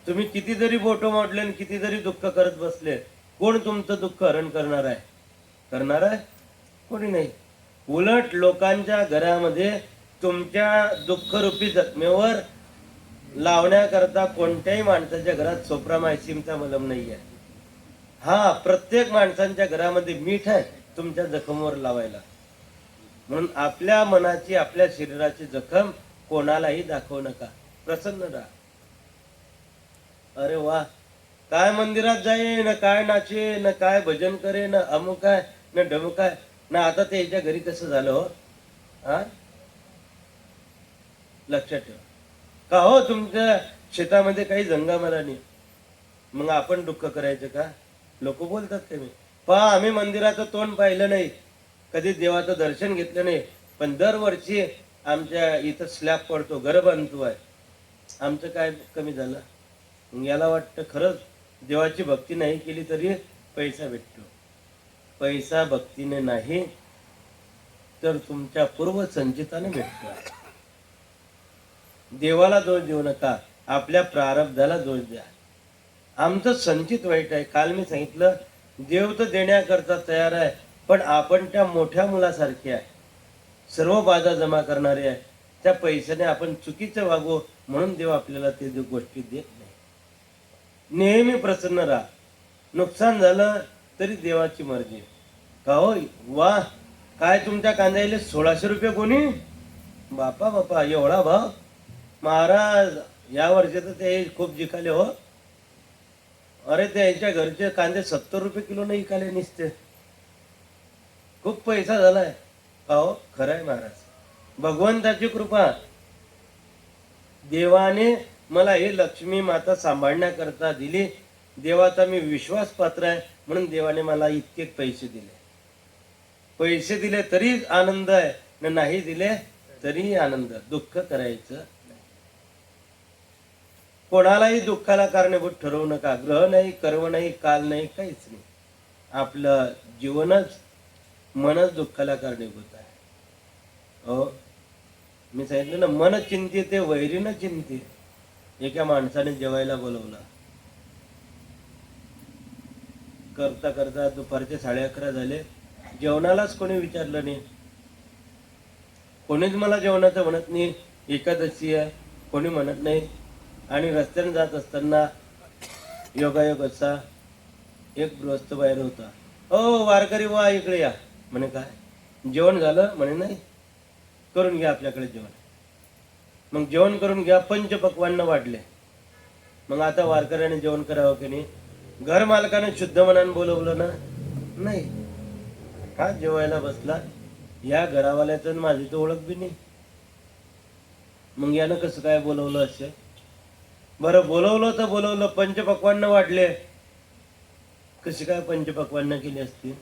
तुम्ही किती जरी बोटं मोडले आणि किती जरी दुःख करत बसले, कोण तुमचं दुःख हरण करणार आहे? करणार आहे? कोणी नाही. उलट लोकांच्या घरामध्ये तुमच्या दुःखरूपी जखमेवर लावण्याकरता कोणत्याही माणसाच्या घरात सोप्रामायसिनचा मलम नाही आहे. हा, प्रत्येक माणसांच्या घरामध्ये मीठ आहे तुमच्या जखमवर लावायला. म्हणून आपल्या मनाची, आपल्या शरीराची जखम कोणालाही दाखवू नका. प्रसन्न राहा. अरे वा, काय मंदिरात जाये ना, काय नाचे ना, काय भजन करे ना, अमुक आहे ना ढमुक आहे ना. आता ते याच्या घरी कसं झालं हो? हा, लक्षात ठेवा. का हो, तुमच्या शेतामध्ये काही जंगामला नाही, मग आपण दुःख करायचं का? लोक बोलतात ते मी पहा, आम्ही मंदिराचं तोंड पाहिलं नाही, कधी देवाचं दर्शन घेतलं नाही, पण दरवर्षी आमच्या इथं स्लॅब पडतो, घर बांधतो आहे. आमचं काय कमी झालं? मग याला वाटतं खरंच देवाची भक्ती नाही केली तरी पैसा भेटतो. पैसा भक्तीने नाही तर तुमच्या पूर्वसंचिताने भेटतो. देवाला दोष देऊ नका, आपल्या प्रारब्धाला दोष द्या. आमचं संचित वाईट आहे. काल मी सांगितलं, देव तर देण्याकरता तयार आहे, पण आपण त्या मोठ्या मुलासारखे आहे, सर्व बाधा जमा करणारे आहे. त्या पैशाने आपण चुकीचं वागू म्हणून देव आपल्याला ते गोष्टी देत नाही. नेहमी प्रसन्न राहा. नुकसान झालं तरी देवाची मर्जी. का हो, वा, काय तुमच्या कांद्याला 1600 रुपये कोणी? बापा बापा, एवढा भाव? महाराज, या वर्षी तर ते खूप जिंकाले हो. अरे, त्यांच्या घरचे कांदे 70 रुपये किलो नाही इकाले निसते. खूप पैसा झालाय. का हो, खरं आहे महाराज, भगवंताची कृपा. देवाने मला हे लक्ष्मी माता सांभाळण्याकरता दिली. देवाचा मी विश्वास पात्र आहे म्हणून देवाने मला इतके पैसे दिले. पैसे दिले तरी आनंद आहे, नाही दिले तरी आनंद. दुःख करायचं नाही. कोणालाही दुःखाला कारणीभूत ठरवू नका. ग्रह नाही, कर्म नाही, काल नाही, काहीच नाही. आपलं जीवनच, मनच दुःखाला कारणीभूत आहे. हो, मी सांगितलं ना, मन चिंती ते वैरी न चिंती. एका माणसाने जेवायला बोलवलं. करता करता दुपारचे 11:30 झाले. जेवणालाच कोणी विचारलं नाही. कोणीच मला जेवणाचं म्हणत नाही. एकादशी आहे कोणी म्हणत नाही. आणि रस्त्याने जात असताना योगायोग असा, एक गृहस्थ बाहेर होता. ओ वारकरी, वा इकडे या. म्हणे काय जेवण झालं? म्हणे नाही. करून घ्या आपल्याकडे जेवण. मग जेवण करून घ्या. पंचपक्वान्न वाढले. मग आता वारकऱ्याने जेवण करावं की नाही? घर मालकाने शुद्ध मनाने बोलवलं ना? नाही. हा जेवायला बसला. या घरावाल्याचं माझी तर ओळख बी नाही. मग यानं कसं काय बोलवलं असेल? बरं, बोलवलं तर बोलवलं, पंचपक्वान्न वाढले. कशी काय पंचपक्वान्न केली असतील?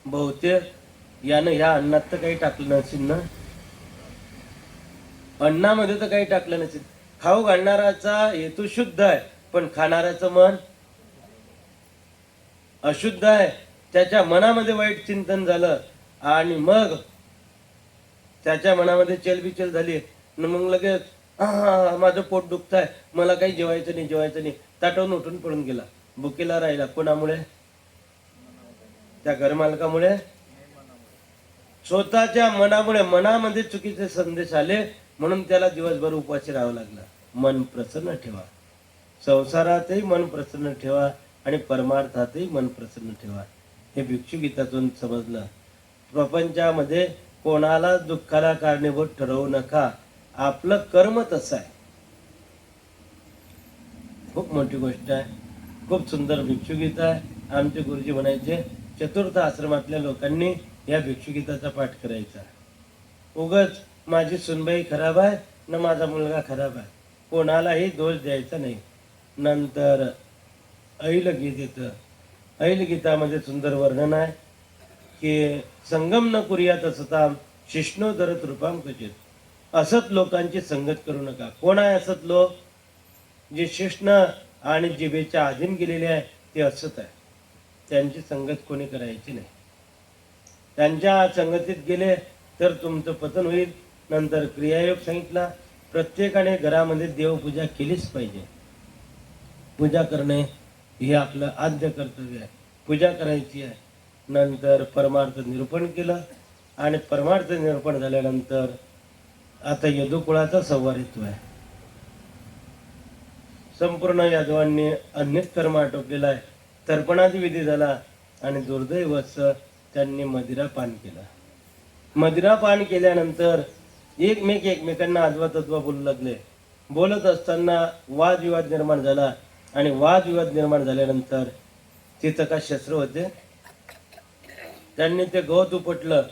बहुतेक यानं ह्या अन्नात तर काही टाकलं नसेल ना. अन्नामध्ये तर काही टाकलं नसेल. खाऊ घालणाराचा हेतू शुद्ध आहे, पण खाणाऱ्याचं मन अशुद्ध आहे. त्याच्या मनामध्ये वाईट चिंतन झालं आणि मग त्याच्या मनामध्ये चलबिचल झाली. मग लगेच माझं पोट दुखत आहे, मला काही जेवायचं नाही, जेवायचं नाही. ताटवून उठून पळून गेला. भुकेला राहिला. कोणामुळे? त्या घरमालकामुळे. स्वतःच्या मनामुळे. मनामध्ये चुकीचे संदेश आले म्हणून त्याला दिवसभर उपवासी राहावं लागलं. मन प्रसन्न ठेवा. संसारातही मन प्रसन्न ठेवा आणि परमार्थातही मन प्रसन्न ठेवा. हे भिक्षू गीतातून समजलं. प्रपंचामध्ये कोणाला दुःखाला कारणीभूत ठरवू नका. आपलं कर्म तसं आहे. खूप मोठी गोष्ट आहे. खूप सुंदर भिक्षू गीता आहे. आमचे गुरुजी म्हणायचे, चतुर्थ आश्रमातल्या लोकांनी या भिक्षू गीताचा पाठ करायचा. उगच माझी सुनबाई खराब आहे ना माझा मुलगा खराब आहे, कोणालाही दोष द्यायचा नाही. नंतर ऐल गीत येतं. ऐल गीतामध्ये सुंदर वर्णन आहे की संगम न कुर्यात असताम शिष्णो धरत रूपाम क्वचित. असत लोकांची संगत करू नका. कोण आहे असत लोक? जे शिष्ण आणि जिभेच्या अधीन गेलेले आहे ते असत आहे. त्यांची संगत कोणी करायची नाही. त्यांच्या संगतीत गेले तर तुमचं पतन होईल. नंतर क्रियायोग सांगितला. प्रत्येकाने घरामध्ये देवपूजा केलीच पाहिजे. पूजा करणे हे आपलं आद्य कर्तव्य आहे. पूजा करायची आहे. नंतर परमार्थ निरूपण केलं आणि परमार्थ निरूपण झाल्यानंतर आता यदुकुळाचा संवार येतो आहे. संपूर्ण यादवांनी अनेक कर्म आटोपलेला आहे. तर्पणादी विधी झाला आणि दुर्दैवच त्यांनी मदिरा पान केलं. मदिरा पान केल्यानंतर एकमेकांना अद्वा तत्वा बोलू लागले. बोलत असताना वादविवाद निर्माण झाला आणि वादविवाद निर्माण झाल्यानंतर तिथं का शस्त्र होते, त्यांनी ते गवत उपटलं,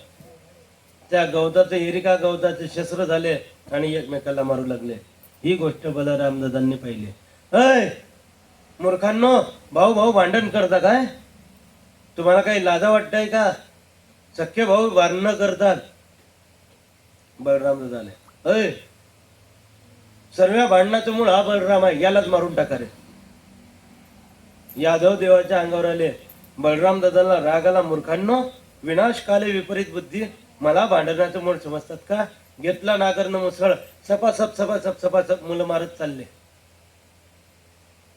त्या गवताचं एरिका गवताचे शस्त्र झाले आणि एकमेकाला मारू लागले. ही गोष्ट बलरामदादांनी पाहिली. अय मूर्खांनो, भाऊ भाऊ भांडण करता काय? तुम्हाला काही लाजा वाटतंय का? सख्खे भाऊ भांडणं करतात. बलरामदादा आले. अय सर्व भांडणाचं मूळ हा बलराम आहे, यालाच मारून टाका रे. यादव देवाच्या अंगावर आले. बलराम दादाला राग आला. मूर्खांनो, विनाशकाले विपरीत बुद्धी, मला भांडणाचं मूळ समजतात का? घेतला नागरनं मुसळ, सपासप सपासप सपासप मुलं मारत चालले.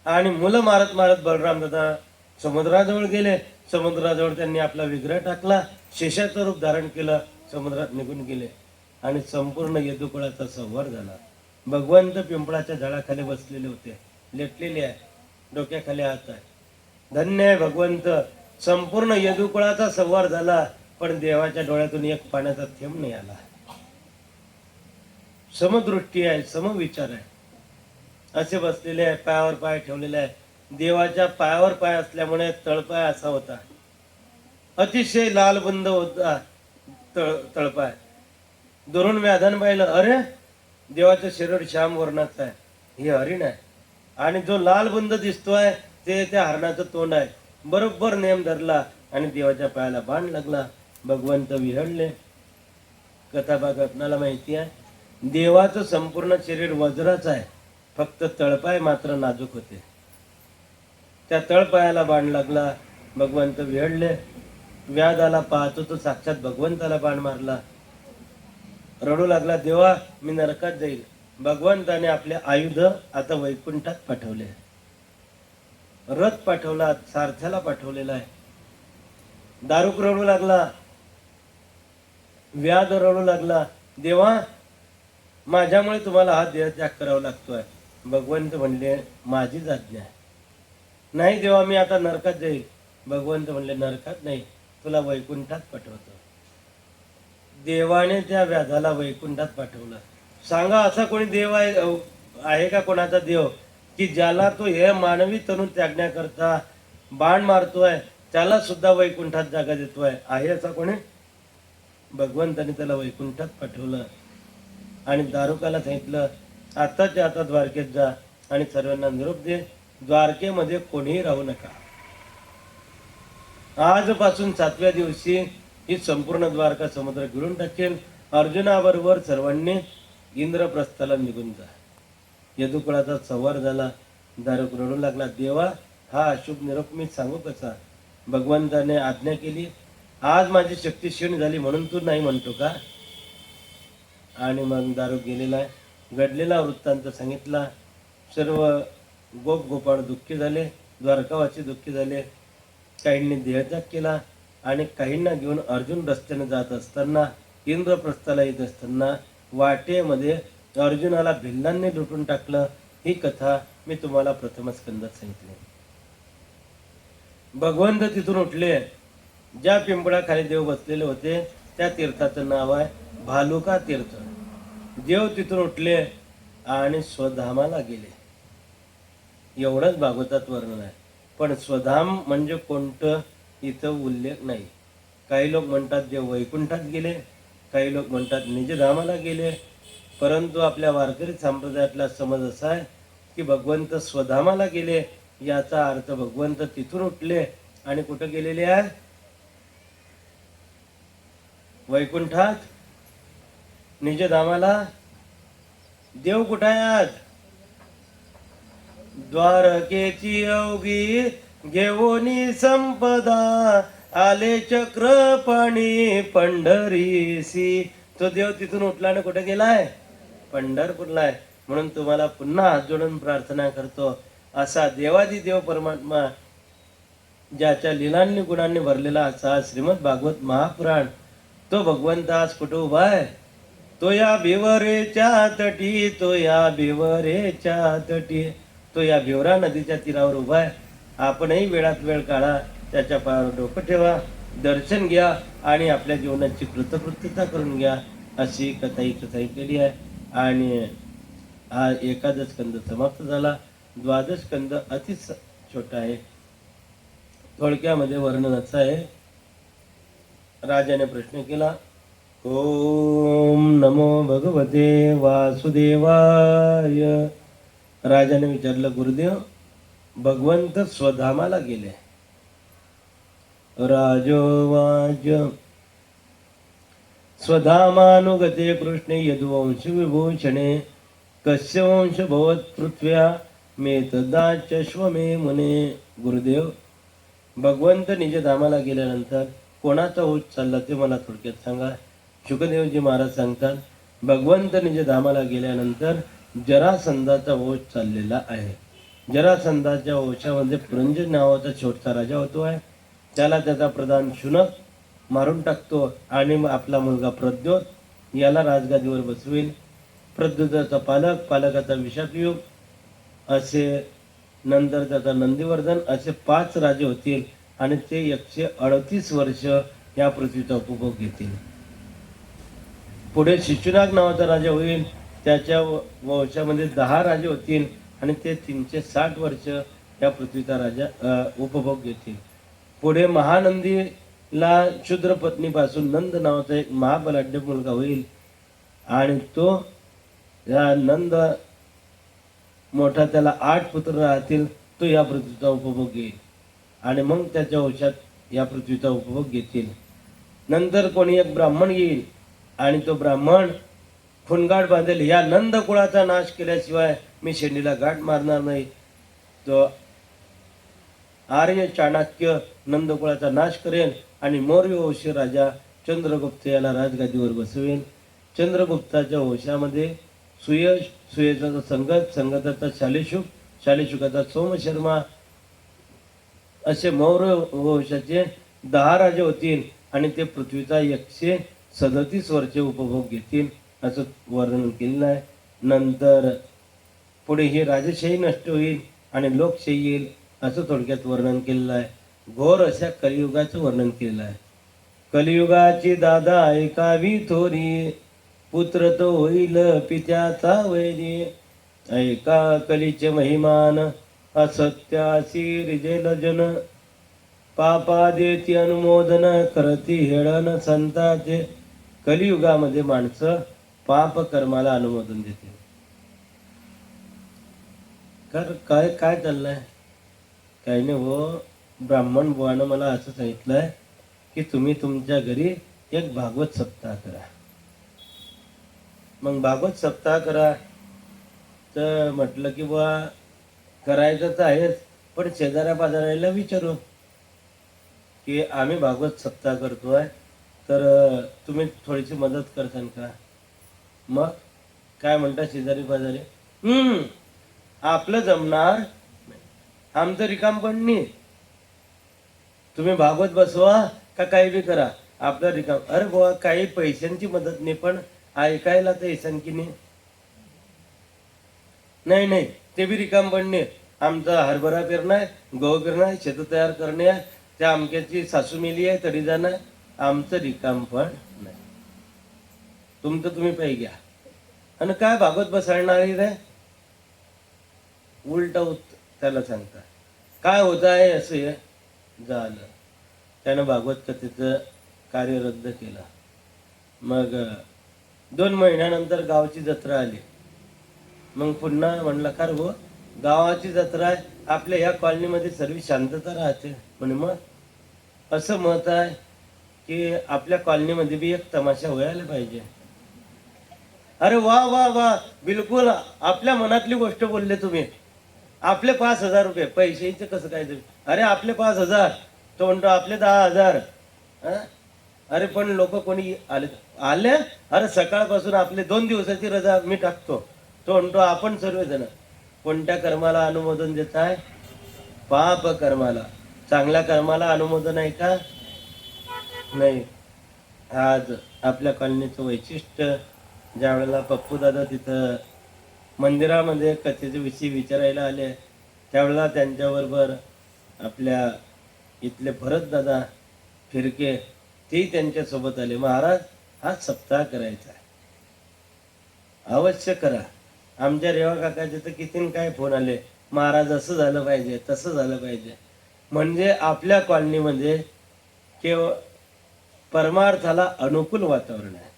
आणि मुलं मारत मारत बलराम दादा समुद्राजवळ गेले. समुद्राजवळ त्यांनी आपला विग्रह टाकला, शेषाचं रूप धारण केलं, समुद्रात निघून गेले आणि संपूर्ण यदुकुळाचा संहार झाला. भगवंत पिंपळाच्या झाडाखाली बसलेले होते, लेटलेले आहे, डोक्याखाली हात आहे. धन्य आहे भगवंत, संपूर्ण यदुकुळाचा संहार झाला, पण देवाच्या डोळ्यातून एक पाण्याचा थेंब नाही आला. समदृष्टी आहे, समविचार आहे. असे बसलेले आहे, पायावर पाय ठेवलेले आहे. देवाच्या पायावर पाय असल्यामुळे तळपाय असा होता, अतिशय लालबुंद होता तळपाय. दुरून व्याधान पाहिलं, अरे देवाचं शरीर श्याम वर्णाचं आहे, हे हरिण आहे. आणि जो लालबुंद दिसतोय ते त्या हरणाचं तोंड आहे. बरोबर नेम धरला आणि देवाच्या पायाला बाण लागला. भगवंत विहळले. कथा बघा, आपणाला माहिती आहे, देवाचं संपूर्ण शरीर वज्राचं आहे, फक्त तळपाय मात्र नाजूक होते. त्या तळपायाला बाण लागला. भगवंत विहळले. व्याधाला पाहतो तो साक्षात भगवंताला बाण मारला. रडू लागला, देवा मी नरकात जाईल. भगवंताने आपले आयुध आता वैकुंठात पाठवले. रथ पाठवला, सारथ्याला पाठवलेला आहे. दारुक रडू लागला, व्याध रडू लागला, देवा माझ्यामुळे तुम्हाला हा देह त्याग करावा लागतोय. भगवंत म्हणले, माझीच आज्ञा आहे. नाही देवा मी आता नरकात जाईल. भगवंत म्हणले, नरकात नाही, तुला वैकुंठात पाठवतो. देवाने त्या व्याधाला वैकुंठात पाठवलं. सांगा असा कोणी देव आहे का, कोणाचा देव की ज्याला तो हे मानवी तनु त्यागण्याकरता बाण मारतोय, त्याला सुद्धा वैकुंठात जागा देतोय? आहे असा कोणी? भगवंताने त्याला वैकुंठात पाठवलं आणि दारुकाला सांगितलं, आताच्या आता द्वारकेत जा आणि सर्वांना निरोप दे, द्वारकेमध्ये कोणीही राहू नका. आजपासून 7व्या दिवशी ही संपूर्ण द्वारका समुद्र गिळून टाकेल. अर्जुनाबरोबर सर्वांनी इंद्रप्रस्थाला निघून जा. यदुकुळाचा संहार झाला. दारुक रडू लागला, देवा हा अशुभ निरोप मी सांगू कसा? भगवंताने आज्ञा केली, आज माझी शक्ती क्षीण झाली म्हणून तू नाही म्हणतो का? आणि मग दारुक गेलेला आहे. घडलेला वृत्तांत सांगितला. सर्व गोप दुःखी झाले, द्वारकावासी दुःखी झाले. काहींनी देहत्याग केला आणि काहींना घेऊन अर्जुन रस्त्याने जात असताना, इंद्रप्रस्थाला येत असताना वाटेमध्ये अर्जुनाला भिल्लांनी लुटून टाकलं. ही कथा मी तुम्हाला प्रथम स्कंदात सांगितली. भगवंत तिथून उठले. ज्या पिंपळाखाली देव बसलेले होते त्या तीर्थाचं नाव आहे भालुका तीर्थ. देव तिथून उठले आणि स्वधामाला गेले. एवढंच भागवतात वर्णन आहे, पण स्वधाम म्हणजे कोणतं इथं उल्लेख नाही. काही लोक म्हणतात देव वैकुंठात गेले, काही लोक म्हणतात निजधामाला गेले, परंतु आपल्या वारकरी संप्रदायातला समज असा आहे की भगवंत स्वधामाला गेले. याचा अर्थ भगवंत तिथून उठले आणि कुठं गेलेले आहे? वैकुंठात, निजधामाला. देव कुठं आहे आज? द्वारकेची अवघी घेऊनी संपदा, आले चक्रपाणी पंढरीसी. तो देव तिथून उठला आणि कुठे गेलाय? पंढरपूरला आहे. म्हणून तुम्हाला पुन्हा हात जोडून प्रार्थना करतो, असा देवादी देव परमात्मा ज्याच्या लीलांनी गुणांनी भरलेला असा श्रीमद भागवत महापुराण, तो भगवंत आज कुठे उभा आहे? तो या भिवरेच्या तटी, तो या भिवरेच्या तटी, तो या भिवरा नदीच्या तीरावर उभा आहे. आपणही वेळात वेळ काढा, त्याच्या पायावर डोकं ठेवा, दर्शन घ्या आणि आपल्या जीवनाची कृतकृत्यता करून घ्या. अशी कथा इथं सांगितलेली आहे. आणि हा एकादश स्कंद समाप्त झाला. द्वादश स्कंद अति छोटा आहे. थोडक्यामध्ये वर्णन असं आहे. राजाने प्रश्न केला, ओम नमो भगवते वासुदेवाय. राजाने विचारलं, गुरुदेव भगवंत स्वधामाला गेले. राजोवाच स्वधामानुगते कृष्णे यदुवंश विभूषणे कस्य वंश भवत पृथ्व्या मे तदाचश्व मे मुने. गुरुदेव भगवंत निजधामाला गेल्यानंतर कोणाचा वंश चालला ते मला थोडक्यात सांगा. शुकदेवजी महाराज सांगतात, भगवंत निजधामाला गेल्यानंतर जरासंधाचा वंश चाललेला आहे. जरासंधाच्या वंशामध्ये पुरंजन नावाचा छोटा राजा होतो आहे. त्याला त्याचा प्रधान शुनक मारून टाकतो आणि मग आपला मुलगा प्रद्योत याला राजगादीवर बसवेल. प्रद्योताचा पालकाचा विषापयोग असे, नंतर त्याचा नंदीवर्धन, असे 5 राजे होतील आणि ते 138 वर्ष या पृथ्वीचा उपभोग घेतील. पुढे शिशुनाग नावाचा राजा होईल. त्याच्या वंशामध्ये 10 राजे होतील आणि ते 360 वर्ष या पृथ्वीचा राजा उपभोग घेतील. पुढे महानंदीला शूद्र पत्नीपासून नंद नावाचा एक महाबलाढ्य मुलगा होईल आणि तो या नंद मोठा, त्याला 8 पुत्र राहतील. तो या पृथ्वीचा उपभोग घेईल आणि मग त्याच्या वंशात या पृथ्वीचा उपभोग घेतील. नंतर कोणी एक ब्राह्मण येईल आणि तो ब्राह्मण खूनगाठ बांधेल, या नंद कुळाचा नाश केल्याशिवाय मी शेंडीला गाठ मारणार नाही. तो आर्य चाणक्य नंदकुळाचा नाश करेल आणि मौर्य वंशी राजा चंद्रगुप्त याला राजगादीवर बसवेल. चंद्रगुप्ताच्या वंशामध्ये सुयश, सुयशाचा संगत, संगताचा शालिशुक, शालिशुकाचा सोमशर्मा असे मौर्य वंशाचे 10 राजे होतील आणि ते पृथ्वीचा 137 वर्षे उपभोग घेतील असं वर्णन केलेलं आहे. नंतर पुढे ही राजशाही नष्ट होईल आणि लोकशाही येईल असं थोडक्यात वर्णन केलेलं आहे. घोर अशा कलियुगाचं वर्णन केलेलं आहे. कलियुगाची दादा ऐकावी थोरी, पुत्र तो होईल पित्याचा वैरी. ऐका कलीचे महिमान, असत्यासी रिजेल जन. पापा देती अनुमोदन, करती हेळन संताचे. कलियुगामध्ये माणसं पाप कर्माला अनुमोदन देते. काय काय चाललंय? काही नाही हो, ब्राह्मण बुवानं मला असं सांगितलंय की तुम्ही तुमच्या घरी एक भागवत सप्ताह करा. मग भागवत सप्ताह करा तर म्हटलं की बुवा करायचं तर आहेच, पण शेजाऱ्या पाजाऱ्याला विचारू की आम्ही भागवत सप्ताह करतोय तर तुम्ही थोडीशी मदत करसान का. मग काय म्हणता शेजारी पाजारी, आपलं जमणार, आमचं रिकाम पण नाही, तुम्ही भागवत बसवा का काही बी करा, आपलं रिकाम. अरे बुवा काही पैशांची मदत नाही पण ऐकायला तर येसान की नाही. नाही नाही ते बी रिकाम पण नाही, आमचा हरभरा पेरणार, गहू पेरणार, शेत तयार करणे, त्या आमक्याची सासू मेली आहे तरी जाणार, आमचं रिकाम पण नाही, तुमचं तुम्ही पाहिजे घ्या. आणि काय भागवत बसाळणार रे, उलट त्याला सांगता काय होत आहे असं झालं. त्यानं भागवत कथेचं कार्य रद्द केलं. मग 2 महिन्यानंतर गावची जत्रा आली. मग पुन्हा म्हणलं का रे गावाची जत्रा आहे, आपल्या ह्या कॉलनीमध्ये सर्व शांतता राहते म्हणे. मग असं मत आहे की आपल्या कॉलनीमध्ये बी एक तमाशा व्हायला पाहिजे. अरे वा वा वा, बिलकुल आपल्या मनातली गोष्ट बोलले तुम्ही. आपले 5,000 रुपये, पैशाचं कसं काय तुम्ही, अरे आपले 5,000, तो म्हणतो आपले 10,000. अरे पण लोक कोणी आले, अरे सकाळपासून आपले 2 दिवसाची रजा मी टाकतो. तो म्हणतो आपण सर्वजण कोणत्या कर्माला अनुमोदन देत आहे, पाप कर्माला. चांगल्या कर्माला अनुमोदन आहे का नाही. आज आपल्या कॉलनीचं वैशिष्ट्य, ज्या वेळेला पप्पू दादा तिथं मंदिरामध्ये कथेच्या विषयी विचारायला आले त्यावेळेला त्यांच्याबरोबर आपल्या इथले भरत दादा फिरके ते त्यांच्यासोबत आले. महाराज हा सप्ताह करायचा आहे, अवश्य करा. आमच्या रेवा काकाचे तर किती काय फोन आले, महाराज असं झालं पाहिजे, तसं झालं पाहिजे. म्हणजे आपल्या कॉलनीमध्ये केवळ परमार्थाला अनुकूल वातावरण आहे.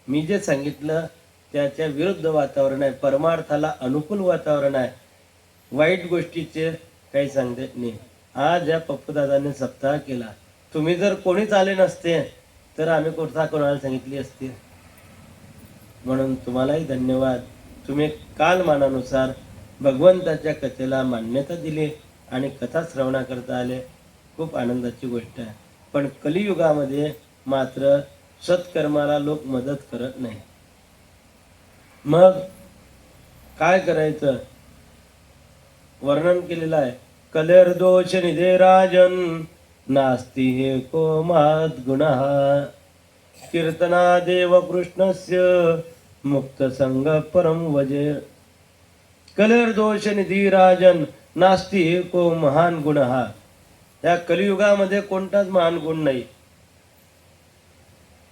मी जे सांगितलं त्याच्या विरुद्ध वातावरण आहे. परमार्थाला अनुकूल वातावरण आहे. वाईट गोष्टीचे काही सांगता नाही. आज या पप्पूदादांनी सप्ताह केला, तुम्ही जर कोणीच आले नसते तर आम्ही कोणाला सांगितली असती. म्हणून तुम्हालाही धन्यवाद. तुम्ही कालमानानुसार भगवंताच्या कथेला मान्यता दिली आणि कथा श्रवणाकरता आले. खूप आनंदाची गोष्ट आहे. पण कलियुगामध्ये मात्र सत्कर्माला लोक मदत करत नाही. मग काय करायचं? वर्णन केलेलं आहे. कलेर दोष निधे राजन नास्ति हे को महत् गुणः कीर्तना देव कृष्णस्य मुक्त संग परम वजे. कलेर दोष निधी राजन नास्ति हे को महान गुणः. या कलियुगामध्ये कोणताच महान गुण नाही.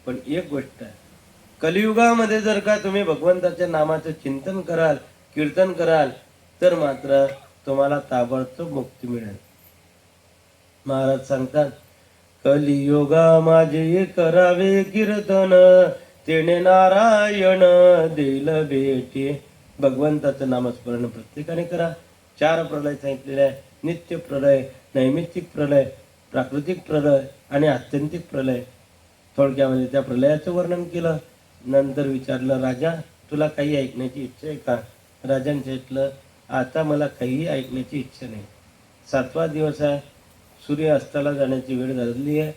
पण एक गोष्ट आहे, कलियुगामध्ये जर का तुम्ही भगवंताच्या नामाचं चिंतन कराल, कीर्तन कराल, तर मात्र तुम्हाला ताबडतोब मुक्ती मिळेल. महाराज सांगतात, कलियुगा माझे करावे कीर्तन तेने नारायण देईल भेटे. भगवंताचं नामस्मरण प्रत्येकाने करा. 4 प्रलय सांगितलेले आहे. नित्य प्रलय, नैमित्तिक प्रलय, प्राकृतिक प्रलय आणि आत्यंतिक प्रलय. थोडक्यामध्ये त्या प्रलयाचं वर्णन केलं. नंतर विचारलं, राजा तुला काही ऐकण्याची इच्छा आहे का? राजाने सांगितलं, आता मला काही ऐकण्याची इच्छा नाही. 7वा दिवस आहे, सूर्य अस्ताला जाण्याची वेळ झालेली आहे,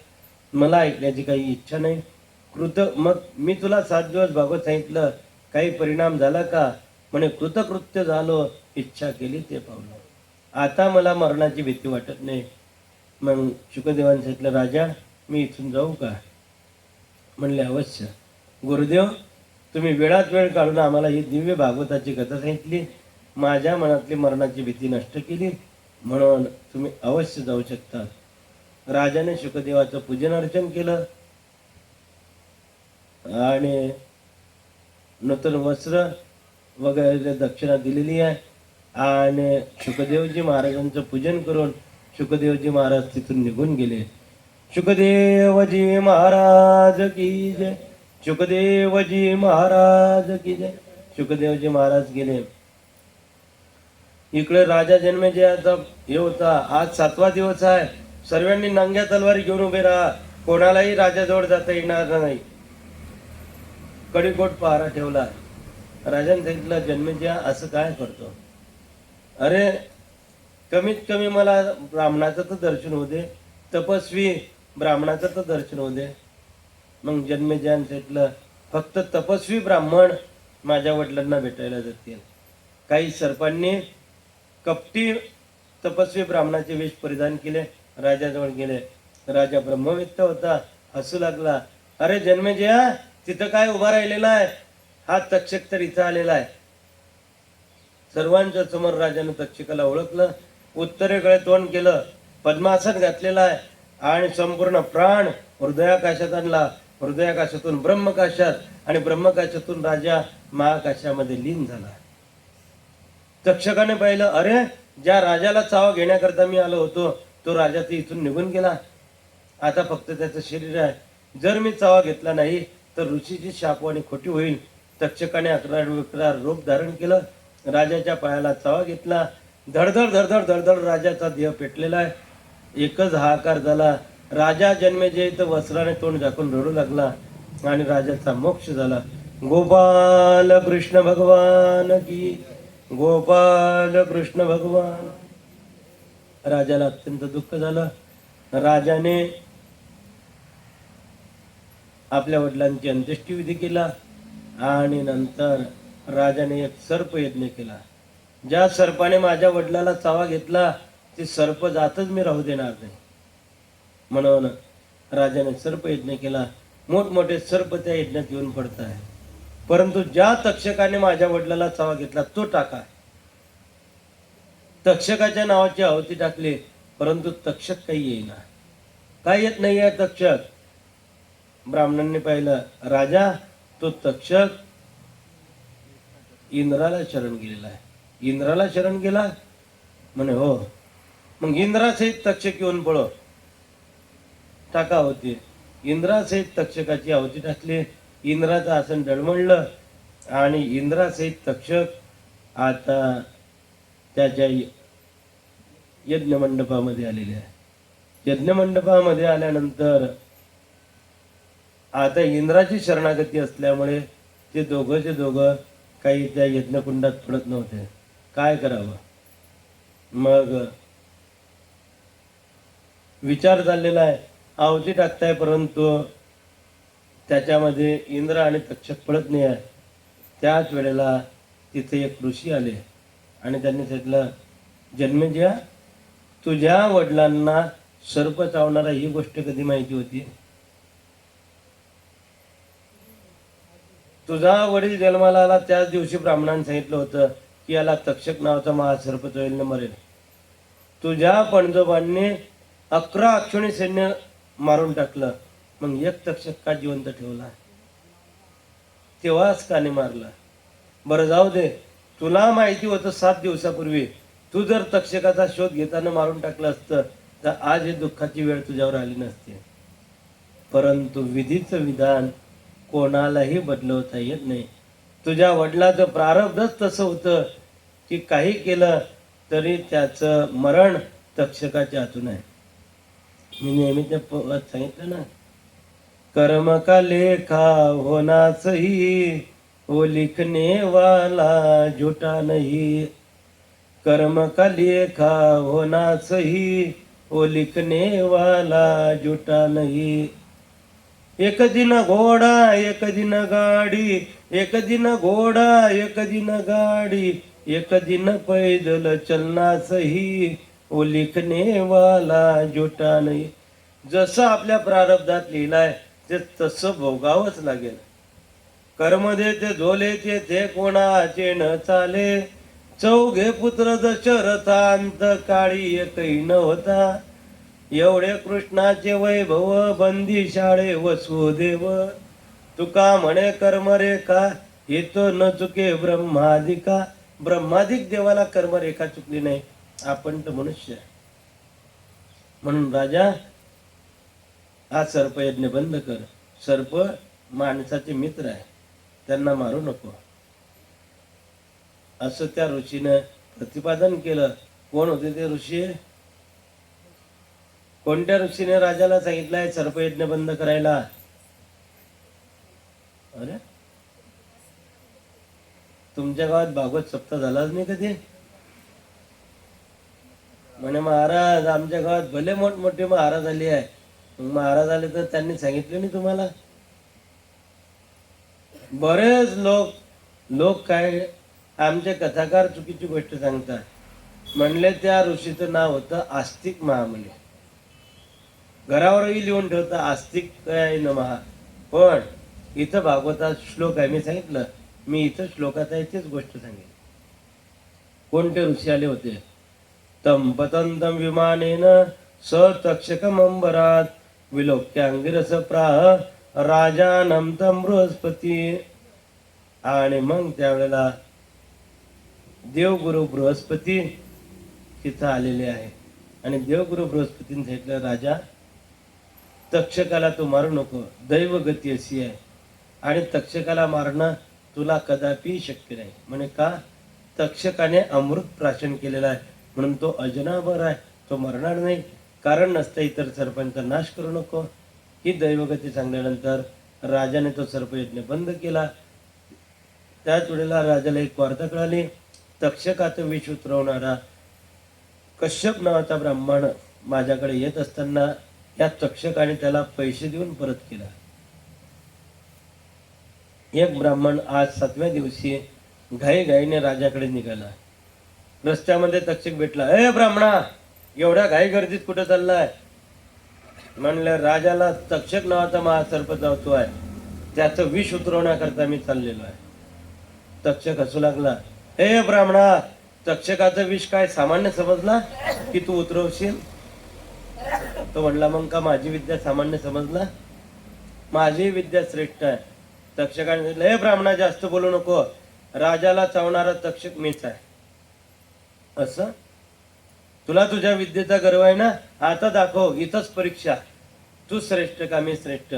मला ऐकण्याची काही इच्छा नाही. मग मी तुला 7 दिवस भागवत सांगितलं, काही परिणाम झाला का? म्हणे कृतकृत्य झालो, इच्छा केली ते पावलं. आता मला मरणाची भीती वाटत नाही. मग शुकदेवाने सांगितलं, राजा मी इथून जाऊ का? म्हणले अवश्य. गुरुदेव तुम्ही वेळात वेळ काढून आम्हाला ही दिव्य भागवताची कथा सांगितली, माझ्या मनातली मरणाची भीती नष्ट केली, म्हणून तुम्ही अवश्य जाऊ शकता. राजाने शुकदेवाचं पूजन अर्चन केलं आणि नूतन वस्त्र वगैरे दक्षिणा दिलेली आहे. आणि शुकदेवजी महाराजांचं पूजन करून शुकदेवजी महाराज तिथून निघून गेले. शुकदेवजी महाराज की जय. शुकदेवजी महाराज की जय. शुकदेवजी महाराज गेले. इकडे राजा जन्मेजयाचा हे होता. आज 7वा दिवस आहे. सर्वांनी नंग्या तलवारी घेऊन उभे राहा, कोणालाही राजाजवळ जाता येणार नाही. कडीकोट पहारा ठेवला. राजाने सांगितलं, जन्मेजया असं काय करतो? अरे कमीत कमी मला ब्राह्मणाचं तर दर्शन होऊ दे, तपस्वी ब्राह्मणाचं तर दर्शन होऊ दे. मग जन्मेजयाने सांगितलं, फक्त तपस्वी ब्राह्मण माझ्या वडिलांना भेटायला जातील. काही सर्पांनी कपटी तपस्वी ब्राह्मणाचे वेश परिधान केले, राजाजवळ गेले. राजा ब्रह्मवित्त होता, हसू लागला. अरे जन्मेजया तिथं काय उभा राहिलेला आहे? हा तक्षक तर इथं आलेला आहे. सर्वांच्या समोर राजाने तक्षकाला ओळखलं. उत्तरेकडे तोंड केलं, पद्मासन घातलेला आहे आणि संपूर्ण प्राण हृदयाकाशात आणला. हृदयाकाशातून ब्रह्मकाशात आणि ब्रह्मकाशातून राजा महाकाशामध्ये लीन झाला. तक्षकाने पाहिलं, अरे ज्या राजाला चावा घेण्याकरता मी आलो होतो तो राजा ते इथून निघून गेला. आता फक्त त्याचं शरीर आहे. जर मी चावा घेतला नाही तर ऋषीची शापवाणी खोटी होईल. तक्षकाने 11 रूप धारण केलं. राजाच्या पायाला चावा घेतला. धडधड धडधड धडधड राजाचा देह पेटलेला आहे. एकच हाहाकार झाला. राजा जन्मेजय तर वस्त्राने तोंड झाकून रडू लागला आणि राजाचा मोक्ष झाला. गोपाल कृष्ण भगवान की, गोपाल कृष्ण भगवान. राजाला अत्यंत दुःख झालं. राजाने आपल्या वडिलांची अंत्येष्टिविधी केला आणि नंतर राजाने एक सर्प यज्ञ केला. ज्या सर्पाने माझ्या वडिलाला चावा घेतला ते सर्प जातच मी राहू देणार नाही, म्हणून राजाने सर्प यज्ञ केला. मोठमोठे सर्प त्या यज्ञात येऊन पडत आहे. परंतु ज्या तक्षकाने माझ्या वडिलाला चावा घेतला तो टाका. तक्षकाच्या नावाची आहुती टाकली, परंतु तक्षक काही येईना. काय येत नाही आहे तक्षक? ब्राह्मणांनी पाहिलं, राजा तो तक्षक इंद्राला शरण गेलेला आहे. इंद्राला शरण गेला म्हणे हो. मग इंद्रासहित तक्षक येऊन पळो टाका होती. इंद्रासहित तक्षकाची आहुती टाकली. इंद्राचं आसन डळमळलं आणि इंद्रासहित तक्षक आता त्याच्या यज्ञ मंडपामध्ये आलेले आहे. यज्ञ मंडपामध्ये आल्यानंतर आता इंद्राची शरणागती असल्यामुळे ते दोघं काही त्या यज्ञकुंडात पडत नव्हते. काय करावं? मग विचार चाललेला आहे. आहुती टाकताय परंतु त्याच्यामध्ये इंद्र आणि तक्षक पडत नाही आहे. त्याच वेळेला तिथे एक ऋषी आले आणि त्यांनी सांगितलं, जन्मेजया, तुझ्या वडिलांना सर्प चावणारा ही गोष्ट कधी माहिती होती? तुझा वडील जन्माला आला त्याच दिवशी ब्राह्मणाने सांगितलं होतं की याला तक्षक नावाचा महासर्प चोळीने मरेल. तुझ्या पणजोबांनी 11 अक्षोणी सैन्य मारून टाकलं. मग एक तक्षक का जिवंत ठेवला? तेव्हाच काने मारला. बरं जाऊ दे, तुला माहिती होतं 7 दिवसापूर्वी तू जर तक्षकाचा शोध घेताना मारून टाकलं असतं तर आज ही दुःखाची वेळ तुझ्यावर आली नसती. परंतु विधीचं विधान कोणालाही बदलवता येत नाही. तुझ्या वडिलाचं प्रारब्धच तसं होतं की काही केलं तरी त्याचं मरण तक्षकाच्या हातून आहे. मी नेहमी त्या सांगितलं ना, कर्म का लेखा होना सही, वो लिखने वाला झूठा नहीं. कर्म का लेखा होना सही, वो लिखने वाला झूठा नहीं. एक दिन घोडा एक दिन गाडी, एक दिन घोडा एक दिन गाडी, एक दिन पैदल चलना सही, वो लिखने वाला झूठा नहीं. जसं आपल्या प्रारब्धात लिहिलाय ते तसं भोगावंच लागेल. कर्म देते झोले ते कोणाचे न चाले. चौघे पुत्र दशरथांत काळी एकही न होता. एवढे कृष्णाचे वैभव बंदी शाळे वसुदेव. तुका म्हणे कर्मरेखा हे तो न चुके ब्रह्मादिका. ब्रह्मादिक देवाला कर्मरेखा चुकली नाही. आपण तर मनुष्य. म्हणून राजा, हा सर्पयज्ञ बंद कर. सर्प माणसाचे मित्र आहे, त्यांना मारू नको, असं त्या ऋषीनं प्रतिपादन केलं. कोण होते ते ऋषी? कोणत्या ऋषीने राजाला सांगितलंय सर्पयज्ञ बंद करायला? अरे, तुमच्या गावात भागवत सप्ताह झालाच नाही कधी? म्हणे महाराज, आमच्या गावात भले मोठमोठे महाराज आले आहे. महाराज आले तर त्यांनी सांगितले नाही तुम्हाला? बरेच लोक काय आमचे कथाकार चुकीची गोष्ट सांगतात. म्हणले त्या ऋषीचं नाव होतं आस्तिक महामुनी. घरावरही लिहून ठेवता आस्तिक काय नमः. पण इथं भागवतात श्लोक आहे, मी सांगितलं. मी इथं श्लोकात आहे तेच गोष्ट सांगेन. कोणते ऋषी आले होते? तम पतंतम विमानेन स तक्षकमंबरात विलोक्य अंगिरस प्राह राजानम तम बृहस्पती. आणि मग त्यावेळेला देवगुरु बृहस्पती तिथं आलेले आहे आणि देवगुरु बृहस्पतीने सांगितलं, राजा, तक्षकाला तू मारू नको. दैवगती अशी आहे आणि तक्षकाला मारणं तुला कदापि शक्य नाही. म्हणे का? तक्षकाने अमृत प्राशन केलेला आहे म्हणून तो अजनावर आहे, तो मरणार नाही. कारण नसतं इतर सर्पांचा नाश करू नको. ही दैवगती सांगल्यानंतर राजाने तो सर्पयज्ञ बंद केला. त्याच वेळेला राजाला एक वार्ता कळाली. तक्षकाचं विष उतरवणारा कश्यप नावाचा ब्राह्मण माझ्याकडे येत असताना या तक्षकाने त्याला पैसे देऊन परत केला. एक ब्राह्मण आज 7व्या दिवशी घाईघाईने राजाकडे निघाला. रस्त्यामध्ये तक्षक भेटला. ए ब्राह्मणा, एवढ्या घाई गर्दीत कुठे चाललाय? म्हणलं, राजाला तक्षक नावाचा महासर्प चावतो आहे, त्याचं विष उतरवण्याकरता मी चाललेलो आहे. तक्षक हसू लागला. ए ब्राह्मणा, तक्षकाचं विष काय सामान्य समजला की तू उतरवशील? तो म्हणला, मग का माझी विद्या सामान्य समजला? माझी विद्या श्रेष्ठ आहे. तक्षकाने सांगितलं, हे ब्राह्मणा, जास्त बोलू नको. राजाला चावणारा तक्षक मीच आहे. असं तुला तुझ्या विद्येचा गर्व आहे ना, आता दाखव, इथंच परीक्षा, तू श्रेष्ठ का मी श्रेष्ठ.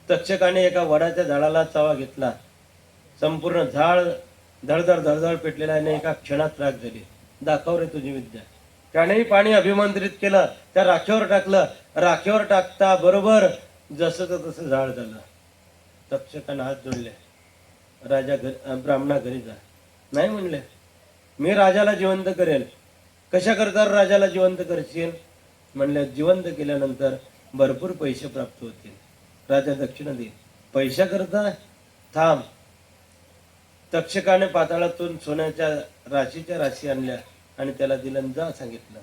तक्षकाने एका वडाच्या झाडाला चावा घेतला. संपूर्ण झाड धडधड धडधड पेटलेला आहे, एका क्षणात राख झाली. दाखव रे तुझी विद्या. त्यानेही पाणी अभिमंत्रित केलं, त्या राखेवर टाकलं. राखेवर टाकता बरोबर जसं तसं झाड झालं. तक्षकाने हात जोडले. राजा ब्राह्मणा घरी जा. नाही म्हणले, मी राजाला जिवंत करेल. कशा करता राजाला जिवंत करशील? म्हणले, जिवंत केल्यानंतर भरपूर पैसे प्राप्त होतील, राजा दक्षिणा देईल. पैसा करता थांब. तक्षकाने पाताळातून सोन्याच्या राशीच्या राशी आणल्या आणि त्याला दिलं, जा सांगितलं.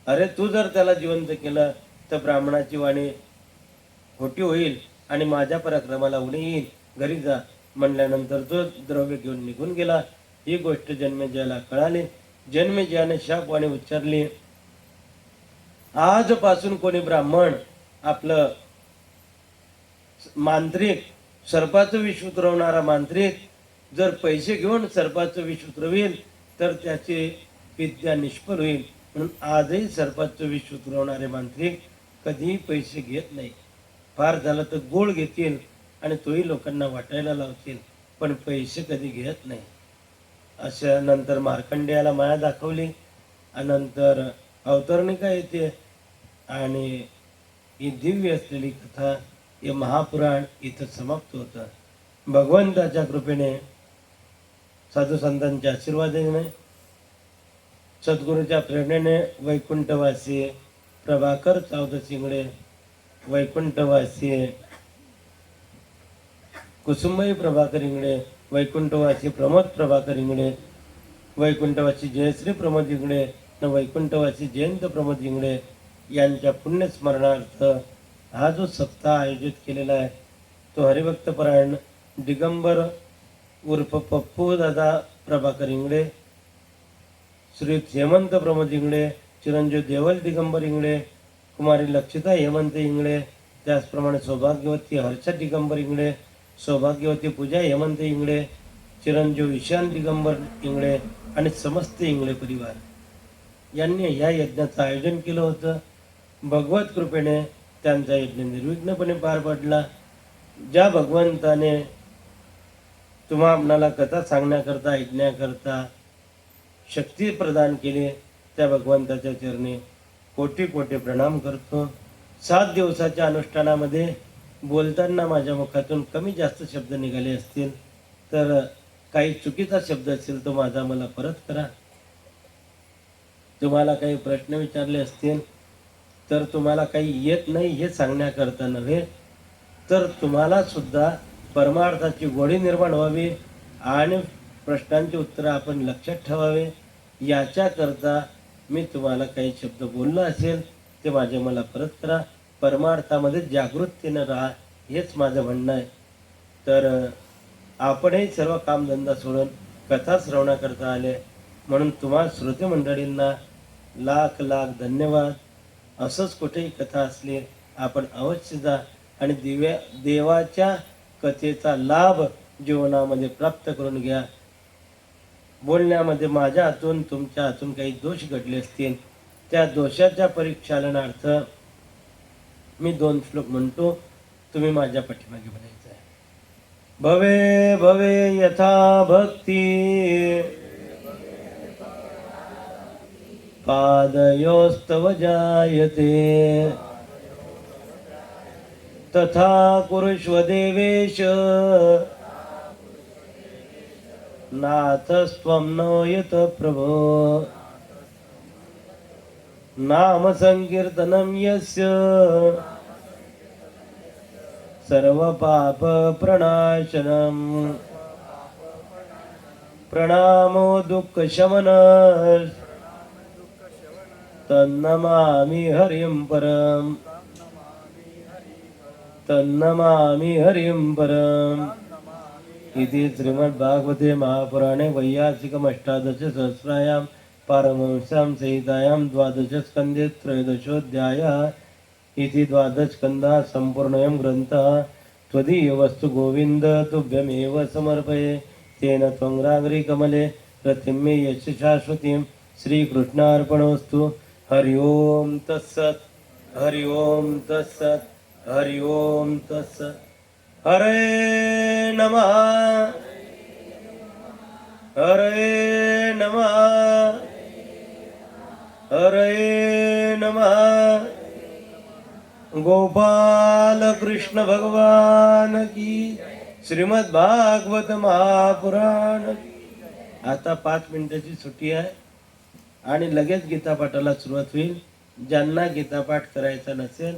अरे तू जर त्याला जिवंत केलं तर ब्राह्मणाची वाणी खोटी होईल आणि माझ्या पराक्रमाला उणे येईल. घरी जा. म्हणल्यानंतर तो द्रव्य घेऊन निघून गेला. ही गोष्ट जन्मेजयाला कळाली. जन्मेजयाने शापवाणी उच्चारली, आजपासून कोणी ब्राह्मण आपलं मांत्रिक, सर्पाचं विष उतरवणारा मांत्रिक जर पैसे घेऊन सर्पाचं विष उतरवेल तर त्याची विद्या निष्फळ होईल. म्हणून आजही सर्पाचं विष उतरवणारे मांत्रिक कधीही पैसे घेत नाही. फार झालं तर गोळ घेतील आणि तोही लोकांना वाटायला लावतील, पण पैसे कधी घेत नाही. अशा नंतर मार्कंडेयाला माया दाखवली आणि नंतर अवतरणिका येते आणि ही दिव्य असलेली कथा, हे महापुराण इथं समाप्त होतं. भगवंताच्या कृपेने, साधू संतांच्या आशीर्वादाने, सद्गुरूच्या प्रेरणेने वैकुंठवासी प्रभाकर चावद शिंगडे, वैकुंठवासी कुसुमबाई प्रभाकर इंगडे, वैकुंठवासी प्रमोद प्रभाकर इंगडे, वैकुंठवासी जयश्री प्रमोद इंगडे न वैकुंठवासी जयंत प्रमोद इंगडे यांच्या पुण्यस्मरणार्थ हा जो सप्ताह आयोजित केलेला आहे तो हरिभक्तपरायण दिगंबर उर्फ पप्पू दादा प्रभाकर इंगडे, श्री हेमंत प्रमोद इंगडे, चिरंजीव देवल दिगंबर इंगडे, कुमारी लक्षिता हेमंत इंगडे, त्याचप्रमाणे सौभाग्यवती हर्षा दिगंबर इंगडे, सौभाग्यवती पूजा हेमंत इंगडे, चिरंजीव ईशान दिगंबर इंगडे आणि समस्त इंगडे परिवार यांनी या यज्ञाचं आयोजन केलं होतं. भगवत कृपेने त्यांचा यज्ञ निर्विघ्नपणे पार पडला. ज्या भगवंताने तुम्हा आपणाला कथा सांगण्याकरता, ऐकण्याकरता शक्ती प्रदान केली, त्या भगवंताच्या चरणी कोटी कोटी प्रणाम करतो. 7 दिवसाच्या अनुष्ठानामध्ये बोलताना माझ्या मुखातून कमी जास्त शब्द निघाले असतील तर काही चुकीचा शब्द असेल तो माझा मला परत करा. तुम्हाला काही प्रश्न विचारले असतील तर तुम्हाला काही येत नाही हे सांगण्याकरता नव्हे, तर तुम्हाला सुद्धा परमार्थाची गोडी निर्माण व्हावी आणि प्रश्नांची उत्तरं आपण लक्षात ठेवावे याच्याकरता मी तुम्हाला काही शब्द बोललो असेल ते माझे मला परत करा. परमार्थामध्ये जागृतीनं राहा हेच माझं म्हणणं आहे. तर आपणही सर्व कामधंदा सोडून कथा श्रवणाकरता आले म्हणून तुम्हा श्रोते मंडळींना लाख लाख धन्यवाद. असंच कुठेही कथा असली आपण अवश्य जा आणि देवाच्या कथेचा लाभ जीवनामध्ये प्राप्त करून घ्या. बोलण्यामध्ये माझ्या हातून तुमच्या हातून काही दोष घडले असतील त्या दोषाच्या परिक्षालनार्थ मी 2 श्लोक म्हणतो, तुम्ही माझ्या पाठीमागे म्हणायचं आहे. भवे भवे यथा भक्ती पादयोस्तव जायते तथा कुरुष्व देवेश नाथस्त्वं नोयत प्रभो. नाम संकीर्तनं यस्य सर्व पाप प्रणाशनम् प्रणामो दुःख शमन तन्नमामि हरिं परम तन्नमामि हरिं परम. इति श्रीमद्भागवते महापुराणे वैयासिकमष्टादश सहस्रायां पारमहंस्यां संहितायां 12 स्कन्धे 13 इति 12 स्कन्धाः सम्पूर्णोऽयं ग्रन्थः त्वदीयवस्तु गोविन्द तुभ्यमेव समर्पये. तेन त्वं राग्री कमले रतिं मे यश शाश्वतीं श्रीकृष्णार्पणमस्तु हरि ओम तत्सत् हरि ओम तत्सत् हरि ओम तत्सत् हरे नमः हरे नमः हरे नमः गोपाल कृष्ण भगवान की श्रीमद भागवत महापुराण की. आता 5 मिनिटाची सुट्टी आहे आणि लगेच गीतापाठाला सुरुवात होईल. ज्यांना गीतापाठ करायचा नसेल